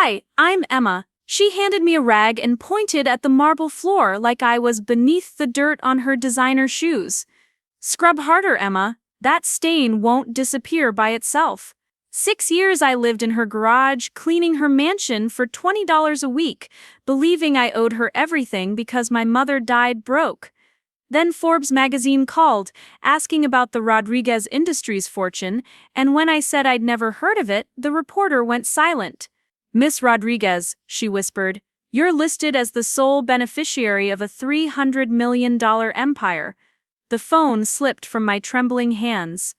Hi, I'm Emma. She handed me a rag and pointed at the marble floor like I was beneath the dirt on her designer shoes. Scrub harder, Emma. That stain won't disappear by itself. 6 years I lived in her garage, cleaning her mansion for $20 a week, believing I owed her everything because my mother died broke. Then Forbes magazine called, asking about the Rodriguez Industries fortune, and when I said I'd never heard of it, the reporter went silent. Miss Rodriguez, she whispered, you're listed as the sole beneficiary of a $300 million empire. The phone slipped from my trembling hands.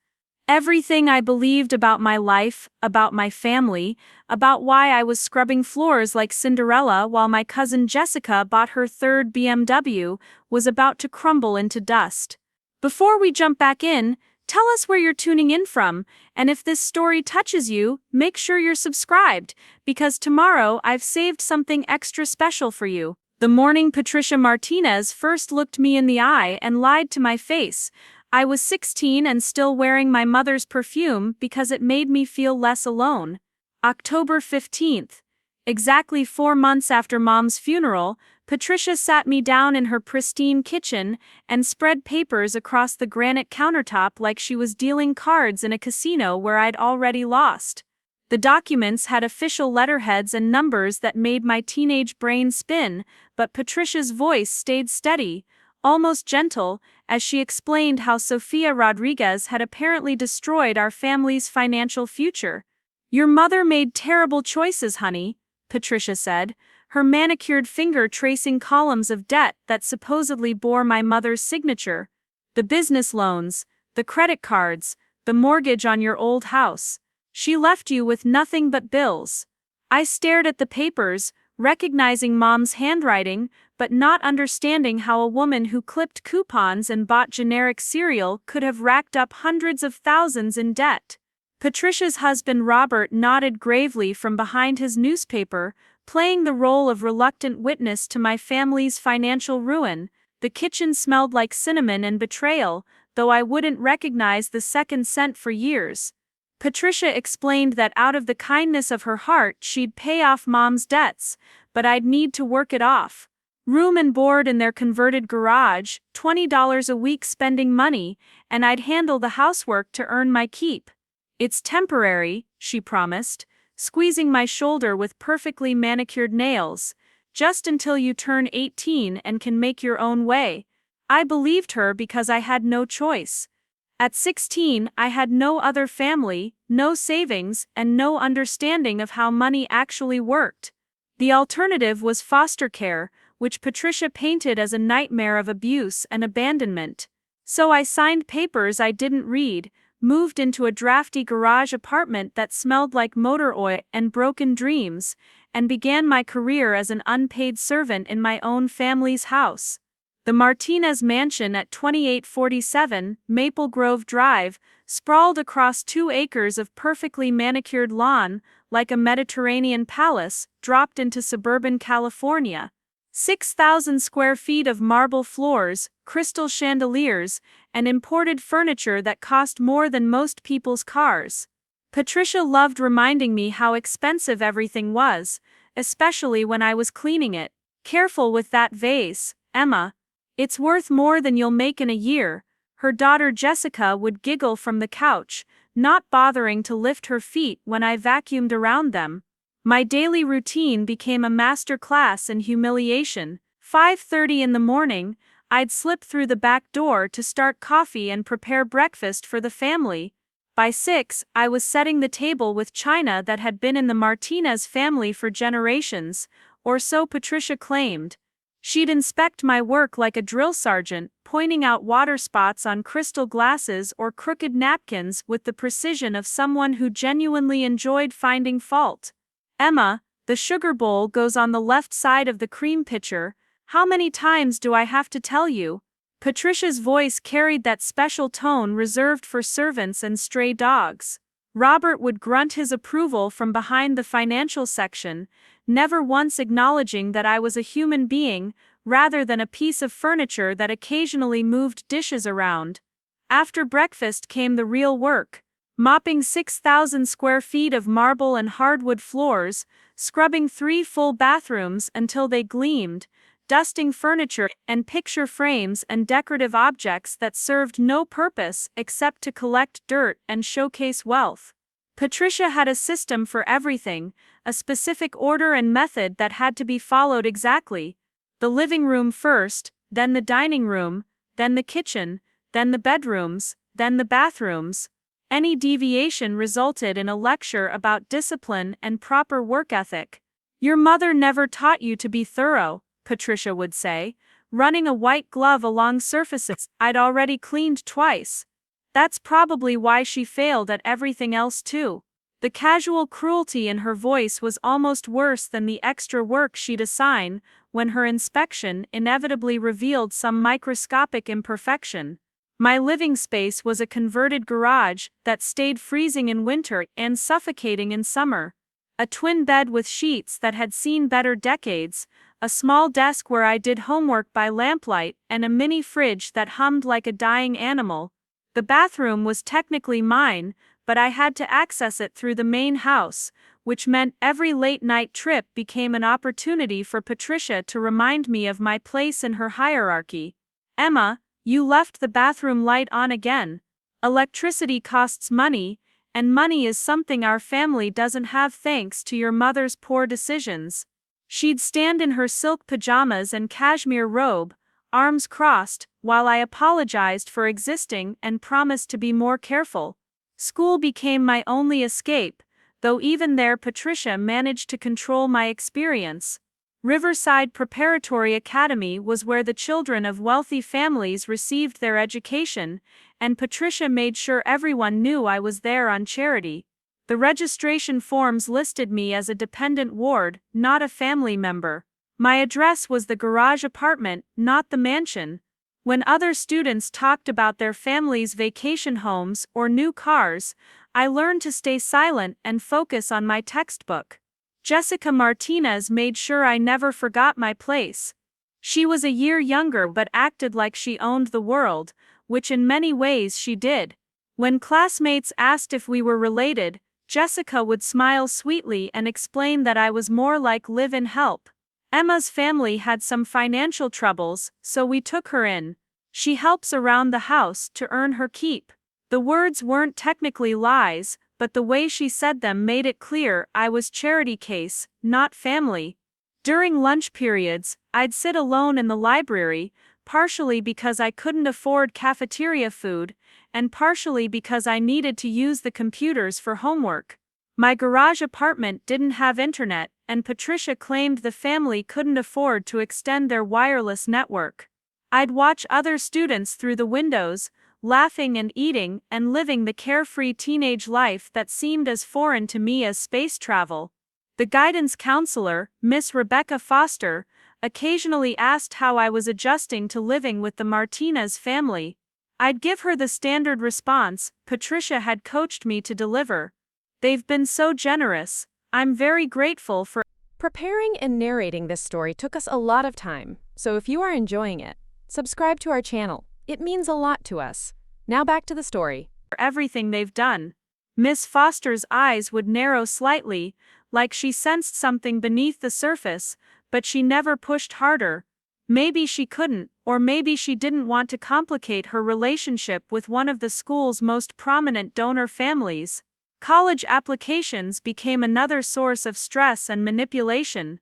Everything I believed about my life, about my family, about why I was scrubbing floors like Cinderella while my cousin Jessica bought her third BMW, was about to crumble into dust. Before we jump back in, tell us where you're tuning in from, and if this story touches you, make sure you're subscribed, because tomorrow I've saved something extra special for you. The morning Patricia Martinez first looked me in the eye and lied to my face. I was 16 and still wearing my mother's perfume because it made me feel less alone. October 15th. Exactly 4 months after Mom's funeral, Patricia sat me down in her pristine kitchen and spread papers across the granite countertop like she was dealing cards in a casino where I'd already lost. The documents had official letterheads and numbers that made my teenage brain spin, but Patricia's voice stayed steady, almost gentle, as she explained how Sofia Rodriguez had apparently destroyed our family's financial future. Your mother made terrible choices, honey, Patricia said, her manicured finger tracing columns of debt that supposedly bore my mother's signature. The business loans, the credit cards, the mortgage on your old house. She left you with nothing but bills. I stared at the papers, recognizing Mom's handwriting, but not understanding how a woman who clipped coupons and bought generic cereal could have racked up hundreds of thousands in debt. Patricia's husband Robert nodded gravely from behind his newspaper, playing the role of reluctant witness to my family's financial ruin. The kitchen smelled like cinnamon and betrayal, though I wouldn't recognize the second scent for years. Patricia explained that out of the kindness of her heart she'd pay off Mom's debts, but I'd need to work it off. Room and board in their converted garage, $20 a week spending money, and I'd handle the housework to earn my keep. It's temporary, she promised, squeezing my shoulder with perfectly manicured nails, just until you turn 18 and can make your own way. I believed her because I had no choice. At 16, I had no other family, no savings, and no understanding of how money actually worked. The alternative was foster care, which Patricia painted as a nightmare of abuse and abandonment. So I signed papers I didn't read, moved into a drafty garage apartment that smelled like motor oil and broken dreams, and began my career as an unpaid servant in my own family's house. The Martinez mansion at 2847 Maple Grove Drive sprawled across 2 acres of perfectly manicured lawn, like a Mediterranean palace dropped into suburban California. 6,000 square feet of marble floors, crystal chandeliers, and imported furniture that cost more than most people's cars. Patricia loved reminding me how expensive everything was, especially when I was cleaning it. Careful with that vase, Emma. It's worth more than you'll make in a year. Her daughter Jessica would giggle from the couch, not bothering to lift her feet when I vacuumed around them. My daily routine became a master class in humiliation. 5:30 in the morning, I'd slip through the back door to start coffee and prepare breakfast for the family. By 6, I was setting the table with china that had been in the Martinez family for generations, or so Patricia claimed. She'd inspect my work like a drill sergeant, pointing out water spots on crystal glasses or crooked napkins with the precision of someone who genuinely enjoyed finding fault. Emma, the sugar bowl goes on the left side of the cream pitcher. How many times do I have to tell you? Patricia's voice carried that special tone reserved for servants and stray dogs. Robert would grunt his approval from behind the financial section, never once acknowledging that I was a human being, rather than a piece of furniture that occasionally moved dishes around. After breakfast came the real work. Mopping 6,000 square feet of marble and hardwood floors, scrubbing 3 full bathrooms until they gleamed, dusting furniture and picture frames and decorative objects that served no purpose except to collect dirt and showcase wealth. Patricia had a system for everything, a specific order and method that had to be followed exactly. The living room first, then the dining room, then the kitchen, then the bedrooms, then the bathrooms. Any deviation resulted in a lecture about discipline and proper work ethic. "Your mother never taught you to be thorough," Patricia would say, running a white glove along surfaces I'd already cleaned twice. That's probably why she failed at everything else too. The casual cruelty in her voice was almost worse than the extra work she'd assign when her inspection inevitably revealed some microscopic imperfection. My living space was a converted garage that stayed freezing in winter and suffocating in summer. A twin bed with sheets that had seen better decades, a small desk where I did homework by lamplight, and a mini fridge that hummed like a dying animal. The bathroom was technically mine, but I had to access it through the main house, which meant every late-night trip became an opportunity for Patricia to remind me of my place in her hierarchy. "Emma, you left the bathroom light on again. Electricity costs money, and money is something our family doesn't have thanks to your mother's poor decisions." She'd stand in her silk pajamas and cashmere robe, arms crossed, while I apologized for existing and promised to be more careful. School became my only escape, though even there Patricia managed to control my experience. Riverside Preparatory Academy was where the children of wealthy families received their education, and Patricia made sure everyone knew I was there on charity. The registration forms listed me as a dependent ward, not a family member. My address was the garage apartment, not the mansion. When other students talked about their families' vacation homes or new cars, I learned to stay silent and focus on my textbook. Jessica Martinez made sure I never forgot my place. She was a year younger but acted like she owned the world, which in many ways she did. When classmates asked if we were related, Jessica would smile sweetly and explain that I was more like live-in help. Emma's family had some financial troubles, so we took her in. She helps around the house to earn her keep. The words weren't technically lies, but the way she said them made it clear I was charity case, not family. During lunch periods, I'd sit alone in the library, partially because I couldn't afford cafeteria food, and partially because I needed to use the computers for homework. My garage apartment didn't have internet, and Patricia claimed the family couldn't afford to extend their wireless network. I'd watch other students through the windows, laughing and eating and living the carefree teenage life that seemed as foreign to me as space travel. The guidance counselor, Miss Rebecca Foster, occasionally asked how I was adjusting to living with the Martinez family. I'd give her the standard response Patricia had coached me to deliver. "They've been so generous. I'm very grateful for." Preparing and narrating this story took us a lot of time, so if you are enjoying it, subscribe to our channel. It means a lot to us. Now back to the story. Everything they've done. Miss Foster's eyes would narrow slightly, like she sensed something beneath the surface, but she never pushed harder. Maybe she couldn't, or maybe she didn't want to complicate her relationship with one of the school's most prominent donor families. College applications became another source of stress and manipulation.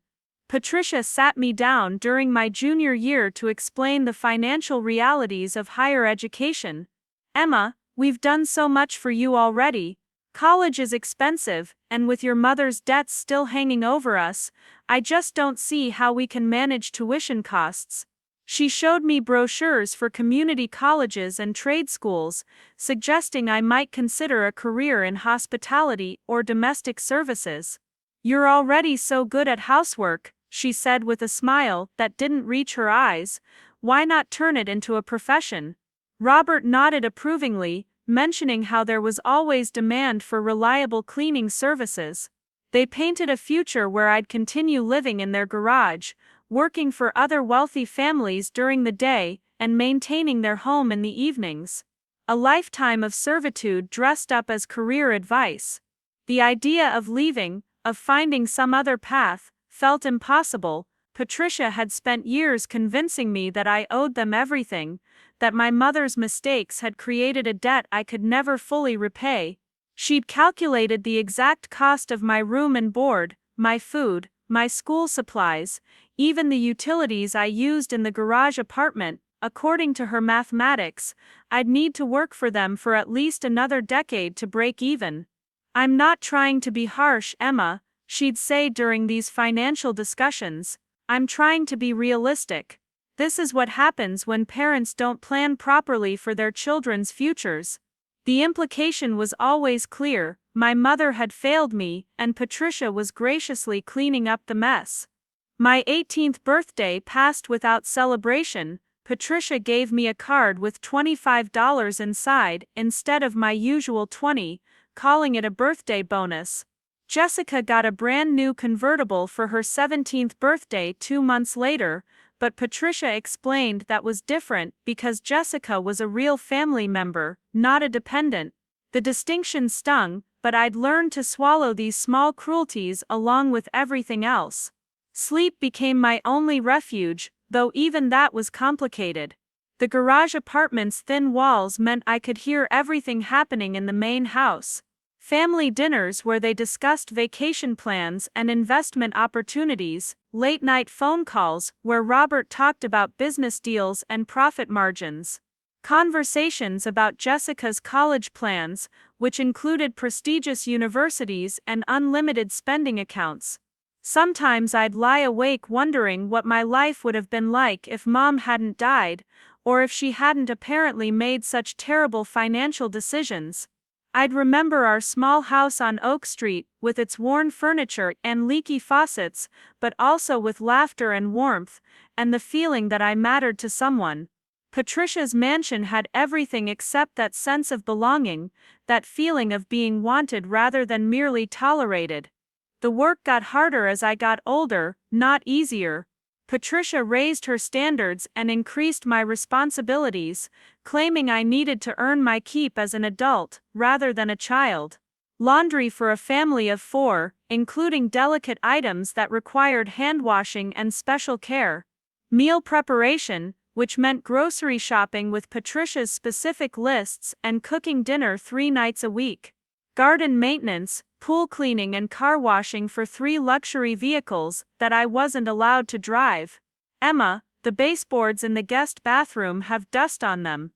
Patricia sat me down during my junior year to explain the financial realities of higher education. "Emma, we've done so much for you already. College is expensive, and with your mother's debts still hanging over us, I just don't see how we can manage tuition costs." She showed me brochures for community colleges and trade schools, suggesting I might consider a career in hospitality or domestic services. "You're already so good at housework," she said with a smile that didn't reach her eyes. "Why not turn it into a profession?" Robert nodded approvingly, mentioning how there was always demand for reliable cleaning services. They painted a future where I'd continue living in their garage, working for other wealthy families during the day and maintaining their home in the evenings. A lifetime of servitude dressed up as career advice. The idea of leaving, of finding some other path, felt impossible. Patricia had spent years convincing me that I owed them everything, that my mother's mistakes had created a debt I could never fully repay. She'd calculated the exact cost of my room and board, my food, my school supplies, even the utilities I used in the garage apartment. According to her mathematics, I'd need to work for them for at least another decade to break even. "I'm not trying to be harsh, Emma," she'd say during these financial discussions. "I'm trying to be realistic. This is what happens when parents don't plan properly for their children's futures." The implication was always clear: my mother had failed me, and Patricia was graciously cleaning up the mess. My 18th birthday passed without celebration. Patricia gave me a card with $25 inside instead of my usual $20, calling it a birthday bonus. Jessica got a brand new convertible for her 17th birthday 2 months later, but Patricia explained that was different because Jessica was a real family member, not a dependent. The distinction stung, but I'd learned to swallow these small cruelties along with everything else. Sleep became my only refuge, though even that was complicated. The garage apartment's thin walls meant I could hear everything happening in the main house. Family dinners where they discussed vacation plans and investment opportunities, late-night phone calls where Robert talked about business deals and profit margins. Conversations about Jessica's college plans, which included prestigious universities and unlimited spending accounts. Sometimes I'd lie awake wondering what my life would have been like if Mom hadn't died, or if she hadn't apparently made such terrible financial decisions. I'd remember our small house on Oak Street, with its worn furniture and leaky faucets, but also with laughter and warmth, and the feeling that I mattered to someone. Patricia's mansion had everything except that sense of belonging, that feeling of being wanted rather than merely tolerated. The work got harder as I got older, not easier. Patricia raised her standards and increased my responsibilities, claiming I needed to earn my keep as an adult, rather than a child. Laundry for a family of 4, including delicate items that required hand-washing and special care. Meal preparation, which meant grocery shopping with Patricia's specific lists and cooking dinner 3 nights a week. Garden maintenance, pool cleaning and car washing for 3 luxury vehicles that I wasn't allowed to drive. "Emma, the baseboards in the guest bathroom have dust on them.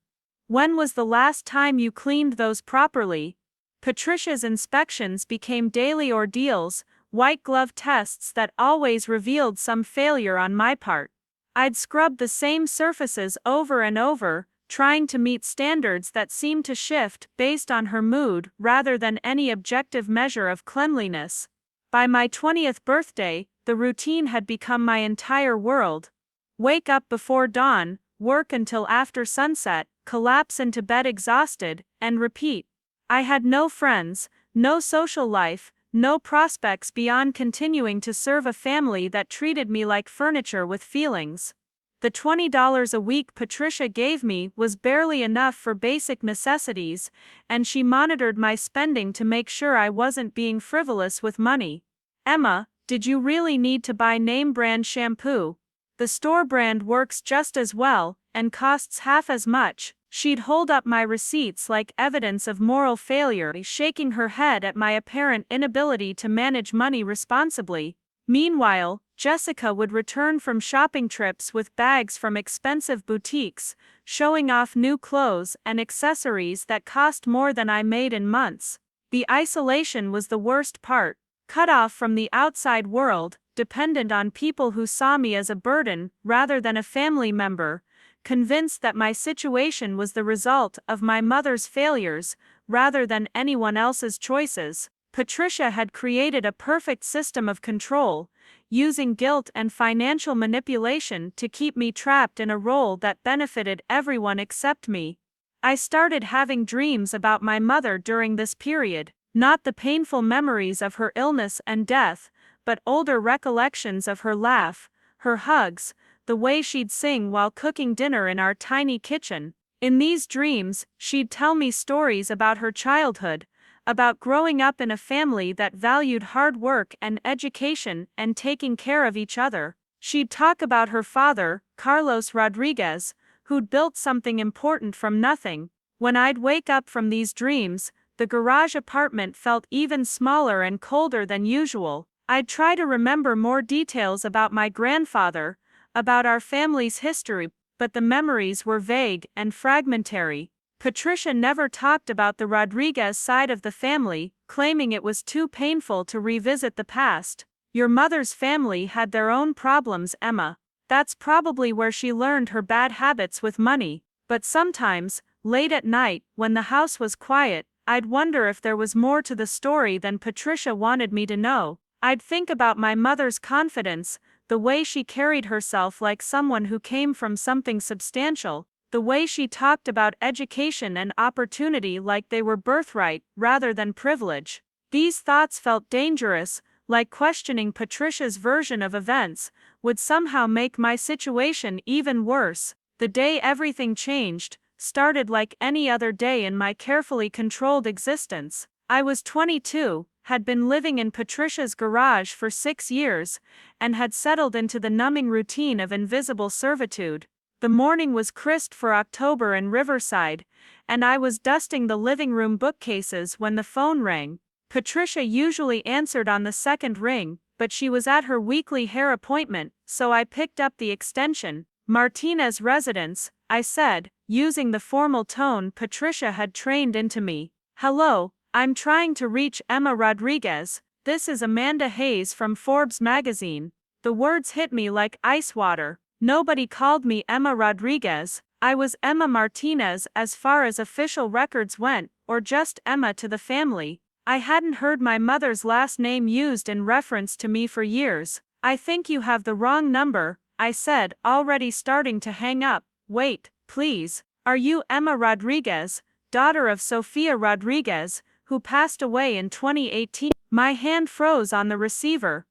When was the last time you cleaned those properly?" Patricia's inspections became daily ordeals, white-glove tests that always revealed some failure on my part. I'd scrub the same surfaces over and over, trying to meet standards that seemed to shift based on her mood rather than any objective measure of cleanliness. By my 20th birthday, the routine had become my entire world. Wake up before dawn, work until after sunset, collapse into bed exhausted, and repeat. I had no friends, no social life, no prospects beyond continuing to serve a family that treated me like furniture with feelings. The $20 a week Patricia gave me was barely enough for basic necessities, and she monitored my spending to make sure I wasn't being frivolous with money. "Emma, did you really need to buy name-brand shampoo? The store brand works just as well, and costs half as much." She'd hold up my receipts like evidence of moral failure, shaking her head at my apparent inability to manage money responsibly. Meanwhile, Jessica would return from shopping trips with bags from expensive boutiques, showing off new clothes and accessories that cost more than I made in months. The isolation was the worst part. Cut off from the outside world, dependent on people who saw me as a burden rather than a family member, convinced that my situation was the result of my mother's failures rather than anyone else's choices. Patricia had created a perfect system of control, using guilt and financial manipulation to keep me trapped in a role that benefited everyone except me. I started having dreams about my mother during this period, not the painful memories of her illness and death, but older recollections of her laugh, her hugs, the way she'd sing while cooking dinner in our tiny kitchen. In these dreams, she'd tell me stories about her childhood, about growing up in a family that valued hard work and education and taking care of each other. She'd talk about her father, Carlos Rodriguez, who'd built something important from nothing. When I'd wake up from these dreams, the garage apartment felt even smaller and colder than usual. I'd try to remember more details about my grandfather, about our family's history, but the memories were vague and fragmentary. Patricia never talked about the Rodriguez side of the family, claiming it was too painful to revisit the past. Your mother's family had their own problems, Emma. That's probably where she learned her bad habits with money. But sometimes, late at night, when the house was quiet, I'd wonder if there was more to the story than Patricia wanted me to know. I'd think about my mother's confidence, the way she carried herself like someone who came from something substantial, the way she talked about education and opportunity like they were birthright rather than privilege. These thoughts felt dangerous, like questioning Patricia's version of events would somehow make my situation even worse. The day everything changed started like any other day in my carefully controlled existence. I was 22, had been living in Patricia's garage for 6 years, and had settled into the numbing routine of invisible servitude. The morning was crisp for October in Riverside, and I was dusting the living room bookcases when the phone rang. Patricia usually answered on the second ring, but she was at her weekly hair appointment, so I picked up the extension. Martinez residence, I said, using the formal tone Patricia had trained into me. Hello, I'm trying to reach Emma Rodriguez. This is Amanda Hayes from Forbes magazine. The words hit me like ice water. Nobody called me Emma Rodriguez. I was Emma Martinez as far as official records went, or just Emma to the family. I hadn't heard my mother's last name used in reference to me for years. I think you have the wrong number, I said, already starting to hang up. Wait, please. Are you Emma Rodriguez, daughter of Sofia Rodriguez, who passed away in 2018? My hand froze on the receiver.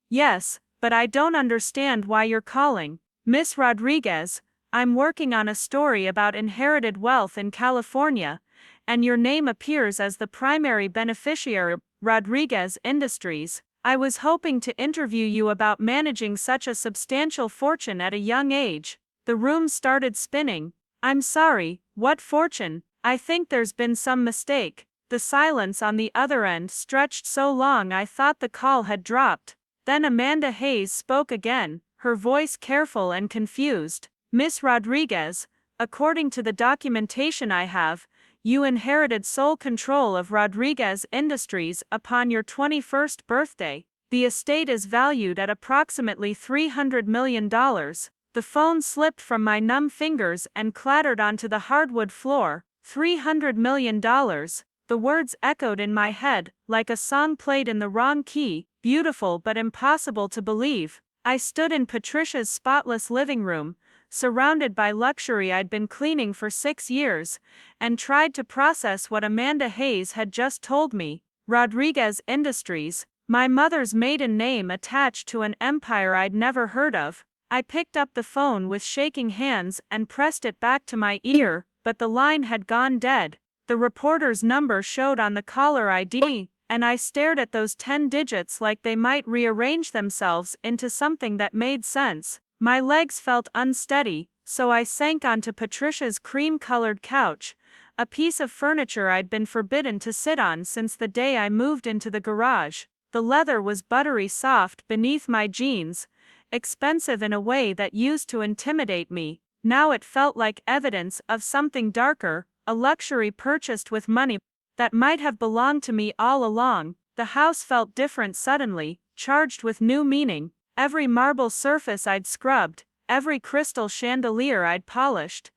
Yes, but I don't understand why you're calling. Miss Rodriguez, I'm working on a story about inherited wealth in California, and your name appears as the primary beneficiary, Rodriguez Industries. I was hoping to interview you about managing such a substantial fortune at a young age. The room started spinning. I'm sorry, what fortune? I think there's been some mistake. The silence on the other end stretched so long I thought the call had dropped. Then Amanda Hayes spoke again, her voice careful and confused. Miss Rodriguez, according to the documentation I have, you inherited sole control of Rodriguez Industries upon your 21st birthday. The estate is valued at approximately $300 million. The phone slipped from my numb fingers and clattered onto the hardwood floor. $300 million. The words echoed in my head, like a song played in the wrong key, beautiful but impossible to believe. I stood in Patricia's spotless living room, surrounded by luxury I'd been cleaning for 6 years, and tried to process what Amanda Hayes had just told me. Rodriguez Industries, my mother's maiden name attached to an empire I'd never heard of. I picked up the phone with shaking hands and pressed it back to my ear, but the line had gone dead. The reporter's number showed on the caller ID, and I stared at those 10 digits like they might rearrange themselves into something that made sense. My legs felt unsteady, so I sank onto Patricia's cream-colored couch, a piece of furniture I'd been forbidden to sit on since the day I moved into the garage. The leather was buttery soft beneath my jeans, expensive in a way that used to intimidate me. Now it felt like evidence of something darker, a luxury purchased with money that might have belonged to me all along. The house felt different suddenly, charged with new meaning. Every marble surface I'd scrubbed, every crystal chandelier I'd polished,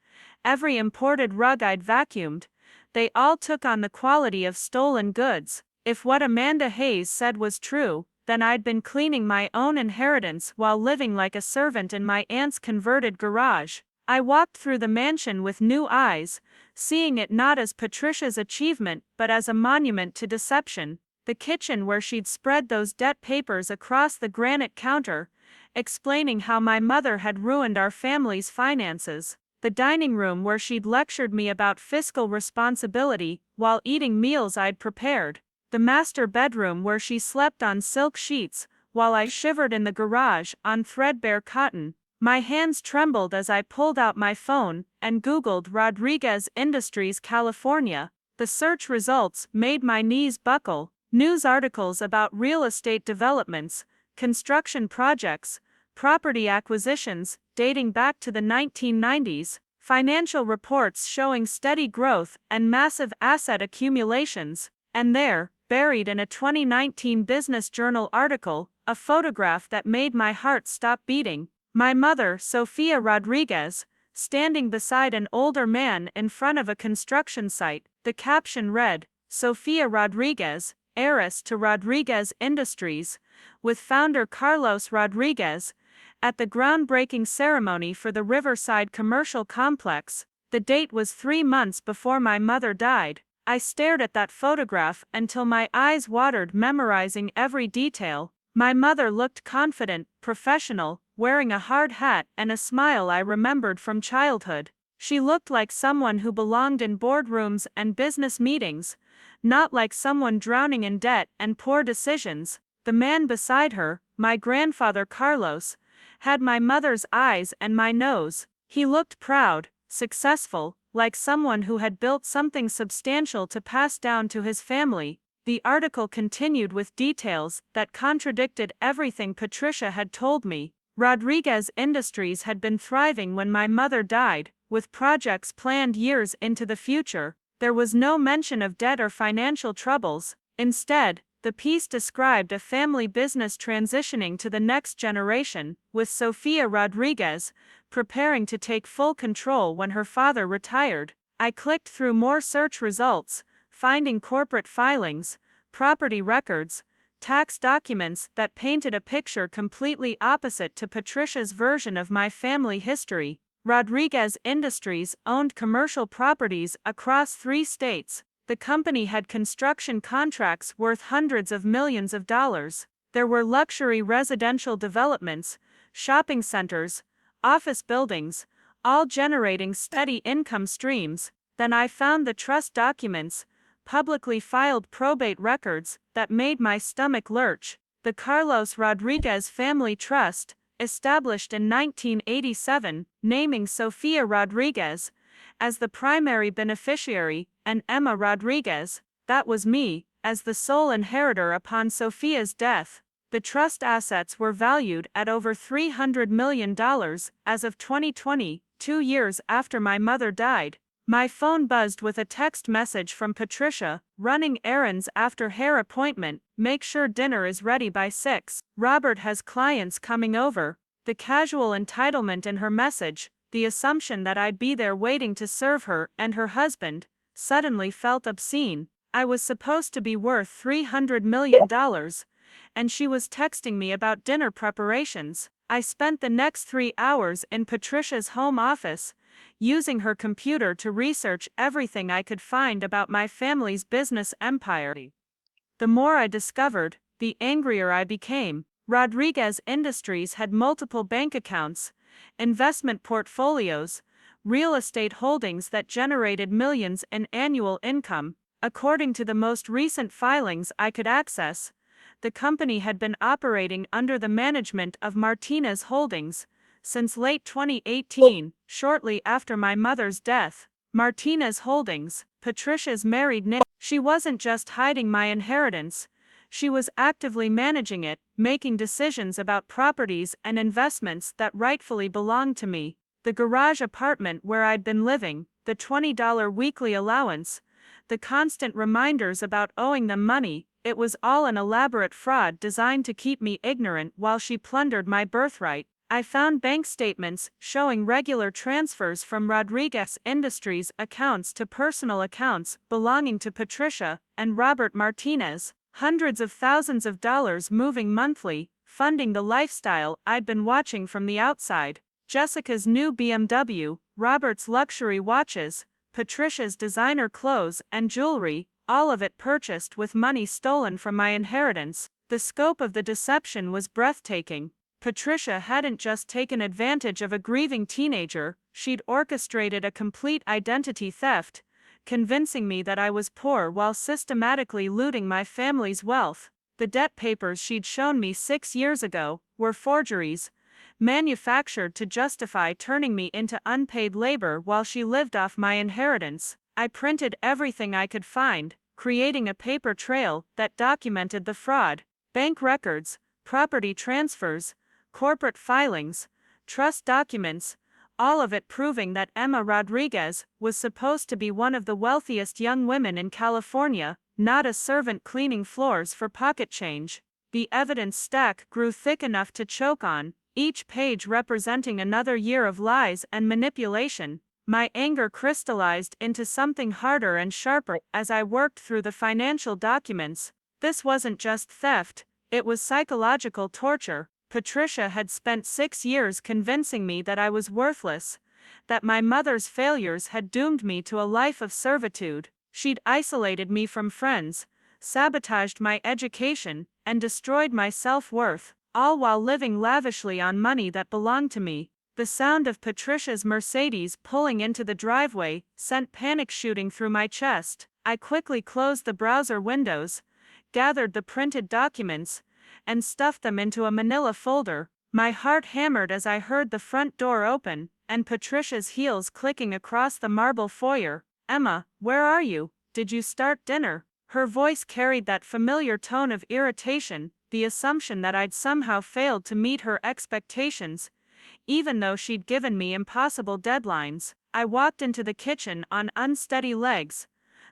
every imported rug I'd vacuumed, they all took on the quality of stolen goods. If what Amanda Hayes said was true, then I'd been cleaning my own inheritance while living like a servant in my aunt's converted garage. I walked through the mansion with new eyes, seeing it not as Patricia's achievement but as a monument to deception. The kitchen where she'd spread those debt papers across the granite counter, explaining how my mother had ruined our family's finances. The dining room where she'd lectured me about fiscal responsibility while eating meals I'd prepared. The master bedroom where she slept on silk sheets while I shivered in the garage on threadbare cotton. My hands trembled as I pulled out my phone and Googled Rodriguez Industries California. The search results made my knees buckle. News articles about real estate developments, construction projects, property acquisitions dating back to the 1990s, financial reports showing steady growth and massive asset accumulations, and there, buried in a 2019 Business Journal article, a photograph that made my heart stop beating. My mother, Sofia Rodriguez, standing beside an older man in front of a construction site. The caption read, "Sofia Rodriguez, heiress to Rodriguez Industries, with founder Carlos Rodriguez, at the groundbreaking ceremony for the Riverside Commercial Complex." The date was 3 months before my mother died. I stared at that photograph until my eyes watered, memorizing every detail. My mother looked confident, professional, wearing a hard hat and a smile I remembered from childhood. She looked like someone who belonged in boardrooms and business meetings, not like someone drowning in debt and poor decisions. The man beside her, my grandfather Carlos, had my mother's eyes and my nose. He looked proud, successful, like someone who had built something substantial to pass down to his family. The article continued with details that contradicted everything Patricia had told me. Rodriguez Industries had been thriving when my mother died, with projects planned years into the future. There was no mention of debt or financial troubles. Instead, the piece described a family business transitioning to the next generation, with Sofia Rodriguez preparing to take full control when her father retired. I clicked through more search results, finding corporate filings, property records, tax documents that painted a picture completely opposite to Patricia's version of my family history. Rodriguez Industries owned commercial properties across 3 states. The company had construction contracts worth hundreds of millions of dollars. There were luxury residential developments, shopping centers, office buildings, all generating steady income streams. Then I found the trust documents, publicly filed probate records, that made my stomach lurch. The Carlos Rodriguez Family Trust, established in 1987, naming Sofia Rodriguez as the primary beneficiary, and Emma Rodriguez, that was me, as the sole inheritor upon Sofia's death. The trust assets were valued at over $300 million as of 2020, 2 years after my mother died. My phone buzzed with a text message from Patricia, "Running errands after hair appointment, make sure dinner is ready by 6. Robert has clients coming over." The casual entitlement in her message, the assumption that I'd be there waiting to serve her and her husband, suddenly felt obscene. I was supposed to be worth $300 million, and she was texting me about dinner preparations. I spent the next 3 hours in Patricia's home office, using her computer to research everything I could find about my family's business empire. The more I discovered, the angrier I became. Rodriguez Industries had multiple bank accounts, investment portfolios, real estate holdings that generated millions in annual income. According to the most recent filings I could access, the company had been operating under the management of Martinez Holdings since late 2018, shortly after my mother's death. Martinez Holdings, Patricia's married name. She wasn't just hiding my inheritance, she was actively managing it, making decisions about properties and investments that rightfully belonged to me. The garage apartment where I'd been living, the $20 weekly allowance, the constant reminders about owing them money, it was all an elaborate fraud designed to keep me ignorant while she plundered my birthright. I found bank statements showing regular transfers from Rodriguez Industries accounts to personal accounts belonging to Patricia and Robert Martinez, hundreds of thousands of dollars moving monthly, funding the lifestyle I'd been watching from the outside. Jessica's new BMW, Robert's luxury watches, Patricia's designer clothes and jewelry, all of it purchased with money stolen from my inheritance. The scope of the deception was breathtaking. Patricia hadn't just taken advantage of a grieving teenager, she'd orchestrated a complete identity theft, convincing me that I was poor while systematically looting my family's wealth. The debt papers she'd shown me 6 years ago were forgeries, manufactured to justify turning me into unpaid labor while she lived off my inheritance. I printed everything I could find, creating a paper trail that documented the fraud: bank records, property transfers, corporate filings, trust documents, all of it proving that Emma Rodriguez was supposed to be one of the wealthiest young women in California, not a servant cleaning floors for pocket change. The evidence stack grew thick enough to choke on, each page representing another year of lies and manipulation. My anger crystallized into something harder and sharper as I worked through the financial documents. This wasn't just theft, it was psychological torture. Patricia had spent 6 years convincing me that I was worthless, that my mother's failures had doomed me to a life of servitude. She'd isolated me from friends, sabotaged my education, and destroyed my self-worth, all while living lavishly on money that belonged to me. The sound of Patricia's Mercedes pulling into the driveway sent panic shooting through my chest. I quickly closed the browser windows, gathered the printed documents, and stuffed them into a manila folder. My heart hammered as I heard the front door open, and Patricia's heels clicking across the marble foyer. "Emma, where are you? Did you start dinner?" Her voice carried that familiar tone of irritation, the assumption that I'd somehow failed to meet her expectations, even though she'd given me impossible deadlines. I walked into the kitchen on unsteady legs,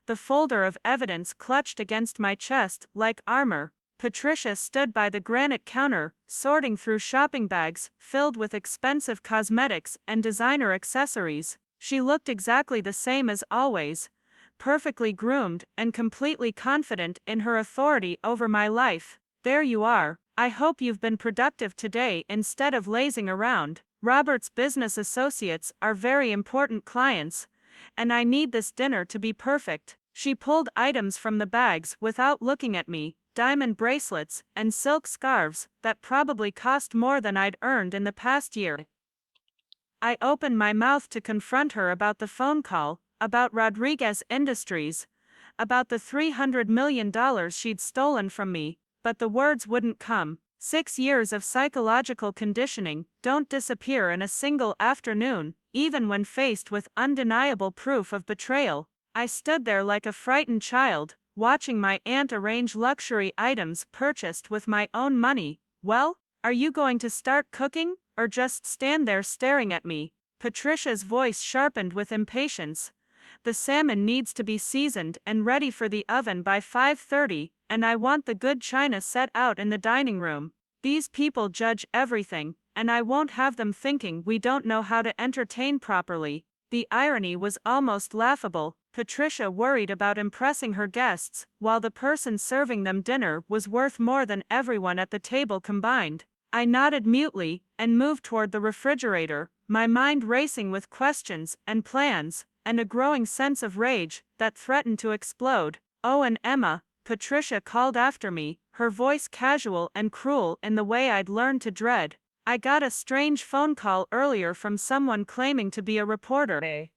the folder of evidence clutched against my chest like armor. Patricia stood by the granite counter, sorting through shopping bags filled with expensive cosmetics and designer accessories. She looked exactly the same as always, perfectly groomed and completely confident in her authority over my life. "There you are. I hope you've been productive today instead of lazing around. Robert's business associates are very important clients, and I need this dinner to be perfect." She pulled items from the bags without looking at me: diamond bracelets and silk scarves that probably cost more than I'd earned in the past year. I opened my mouth to confront her about the phone call, about Rodriguez Industries, about the $300 million she'd stolen from me, but the words wouldn't come. 6 years of psychological conditioning don't disappear in a single afternoon, even when faced with undeniable proof of betrayal. I stood there like a frightened child, watching my aunt arrange luxury items purchased with my own money. "Well, are you going to start cooking, or just stand there staring at me?" Patricia's voice sharpened with impatience. "The salmon needs to be seasoned and ready for the oven by 5:30, and I want the good china set out in the dining room. These people judge everything, and I won't have them thinking we don't know how to entertain properly." The irony was almost laughable. Patricia worried about impressing her guests, while the person serving them dinner was worth more than everyone at the table combined. I nodded mutely and moved toward the refrigerator, my mind racing with questions and plans, and a growing sense of rage that threatened to explode. "Oh, and Emma," Patricia called after me, her voice casual and cruel in the way I'd learned to dread. "I got a strange phone call earlier from someone claiming to be a reporter.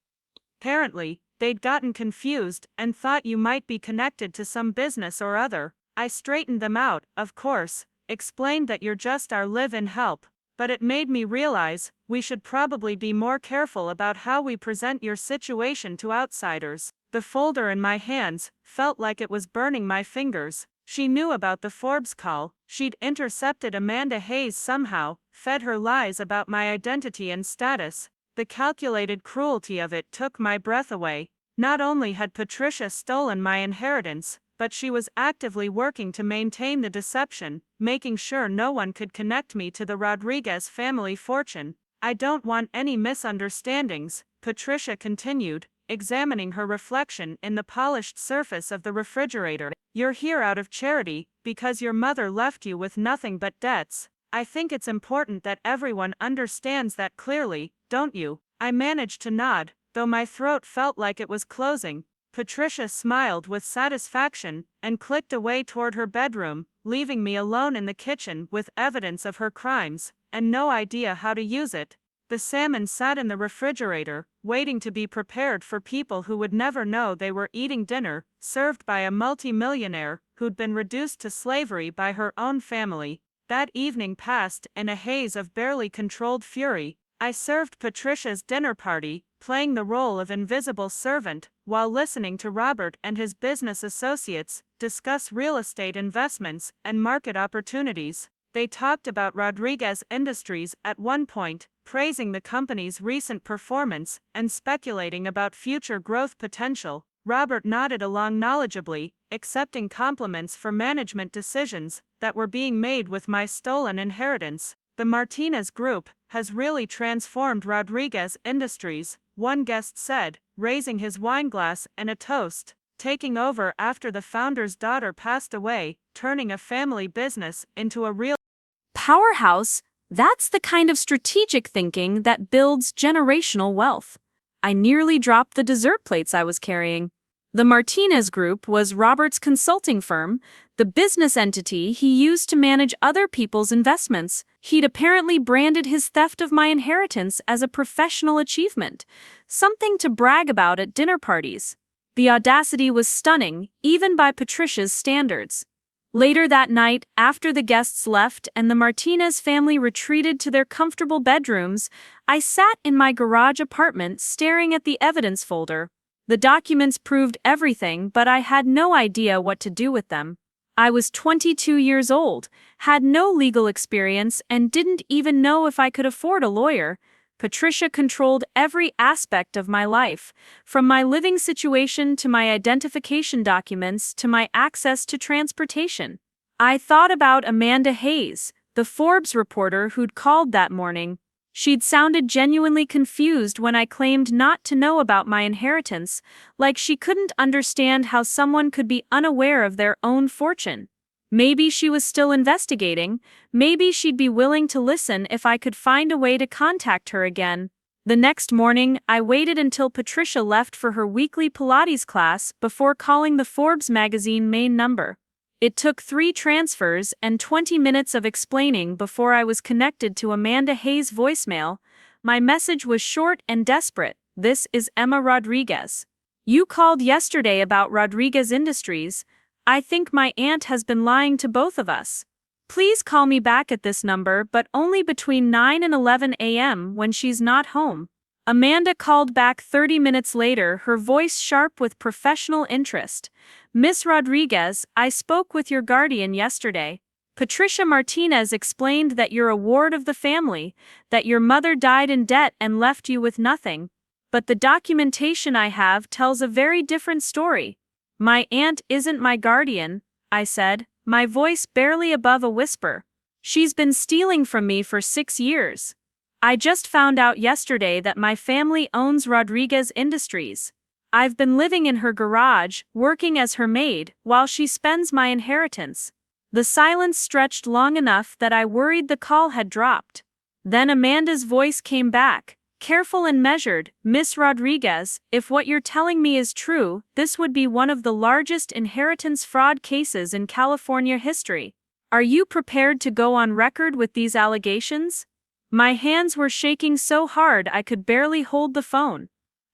Apparently, they'd gotten confused and thought you might be connected to some business or other. I straightened them out, of course, explained that you're just our live-in help, but it made me realize we should probably be more careful about how we present your situation to outsiders." The folder in my hands felt like it was burning my fingers. She knew about the Forbes call, she'd intercepted Amanda Hayes somehow, fed her lies about my identity and status. The calculated cruelty of it took my breath away. Not only had Patricia stolen my inheritance, but she was actively working to maintain the deception, making sure no one could connect me to the Rodriguez family fortune. "I don't want any misunderstandings," Patricia continued, examining her reflection in the polished surface of the refrigerator. "You're here out of charity, because your mother left you with nothing but debts. I think it's important that everyone understands that clearly, don't you?" I managed to nod, though my throat felt like it was closing. Patricia smiled with satisfaction and clicked away toward her bedroom, leaving me alone in the kitchen with evidence of her crimes, and no idea how to use it. The salmon sat in the refrigerator, waiting to be prepared for people who would never know they were eating dinner, served by a multi-millionaire who'd been reduced to slavery by her own family. That evening passed in a haze of barely controlled fury. I served Patricia's dinner party, playing the role of invisible servant, while listening to Robert and his business associates discuss real estate investments and market opportunities. They talked about Rodriguez Industries at one point, praising the company's recent performance and speculating about future growth potential. Robert nodded along knowledgeably, accepting compliments for management decisions that were being made with my stolen inheritance. The Martinez Group has really transformed Rodriguez Industries, one guest said, raising his wineglass in a toast. Taking over after the founder's daughter passed away, turning a family business into a real powerhouse. That's the kind of strategic thinking that builds generational wealth. I nearly dropped the dessert plates I was carrying. The Martinez Group was Robert's consulting firm, the business entity he used to manage other people's investments. He'd apparently branded his theft of my inheritance as a professional achievement, something to brag about at dinner parties. The audacity was stunning, even by Patricia's standards. Later that night, after the guests left and the Martinez family retreated to their comfortable bedrooms, I sat in my garage apartment staring at the evidence folder. The documents proved everything, but I had no idea what to do with them. I was 22 years old, had no legal experience, and didn't even know if I could afford a lawyer. Patricia controlled every aspect of my life, from my living situation to my identification documents to my access to transportation. I thought about Amanda Hayes, the Forbes reporter who'd called that morning. She'd sounded genuinely confused when I claimed not to know about my inheritance, like she couldn't understand how someone could be unaware of their own fortune. Maybe she was still investigating, maybe she'd be willing to listen if I could find a way to contact her again. The next morning, I waited until Patricia left for her weekly Pilates class before calling the Forbes magazine main number. It took 3 transfers and 20 minutes of explaining before I was connected to Amanda Hayes' voicemail. My message was short and desperate. This is Emma Rodriguez. You called yesterday about Rodriguez Industries. I think my aunt has been lying to both of us. Please call me back at this number, but only between 9 and 11 a.m. when she's not home. Amanda called back 30 minutes later, her voice sharp with professional interest. Miss Rodriguez, I spoke with your guardian yesterday. Patricia Martinez explained that you're a ward of the family, that your mother died in debt and left you with nothing. But the documentation I have tells a very different story. My aunt isn't my guardian, I said, my voice barely above a whisper. She's been stealing from me for 6 years. I just found out yesterday that my family owns Rodriguez Industries. I've been living in her garage, working as her maid, while she spends my inheritance. The silence stretched long enough that I worried the call had dropped. Then Amanda's voice came back, careful and measured. Miss Rodriguez, if what you're telling me is true, this would be one of the largest inheritance fraud cases in California history. Are you prepared to go on record with these allegations? My hands were shaking so hard I could barely hold the phone.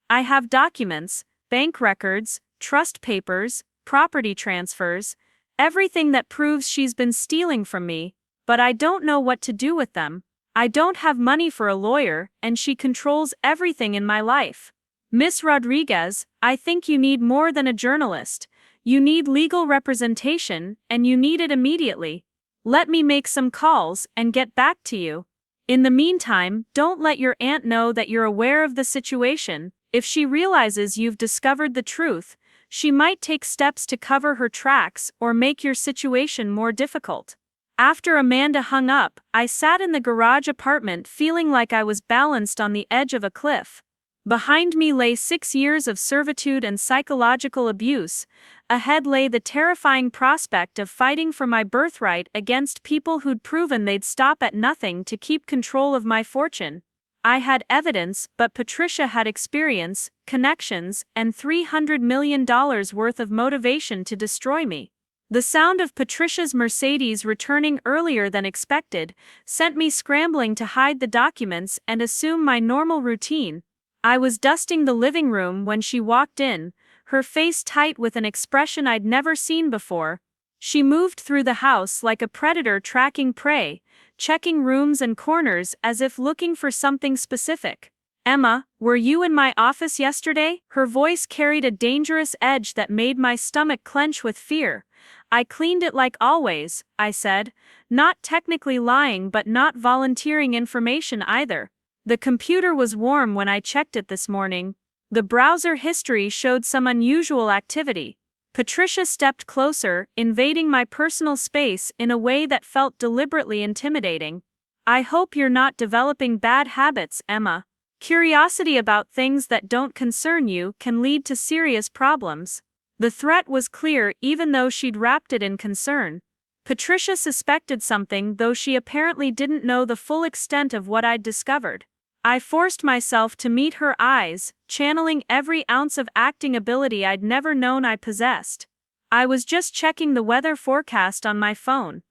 I have documents, bank records, trust papers, property transfers, everything that proves she's been stealing from me, but I don't know what to do with them. I don't have money for a lawyer, and she controls everything in my life. Miss Rodriguez, I think you need more than a journalist. You need legal representation, and you need it immediately. Let me make some calls and get back to you. In the meantime, don't let your aunt know that you're aware of the situation. If she realizes you've discovered the truth, she might take steps to cover her tracks or make your situation more difficult. After Amanda hung up, I sat in the garage apartment feeling like I was balanced on the edge of a cliff. Behind me lay 6 years of servitude and psychological abuse. Ahead lay the terrifying prospect of fighting for my birthright against people who'd proven they'd stop at nothing to keep control of my fortune. I had evidence, but Patricia had experience, connections, and $300 million worth of motivation to destroy me. The sound of Patricia's Mercedes returning earlier than expected sent me scrambling to hide the documents and assume my normal routine. I was dusting the living room when she walked in, her face tight with an expression I'd never seen before. She moved through the house like a predator tracking prey, checking rooms and corners as if looking for something specific. "Emma, were you in my office yesterday?" Her voice carried a dangerous edge that made my stomach clench with fear. "I cleaned it like always," I said, not technically lying but not volunteering information either. "The computer was warm when I checked it this morning." The browser history showed some unusual activity. Patricia stepped closer, invading my personal space in a way that felt deliberately intimidating. "I hope you're not developing bad habits, Emma. Curiosity about things that don't concern you can lead to serious problems." The threat was clear even though she'd wrapped it in concern. Patricia suspected something, though she apparently didn't know the full extent of what I'd discovered. I forced myself to meet her eyes, channeling every ounce of acting ability I'd never known I possessed. "I was just checking the weather forecast on my phone,"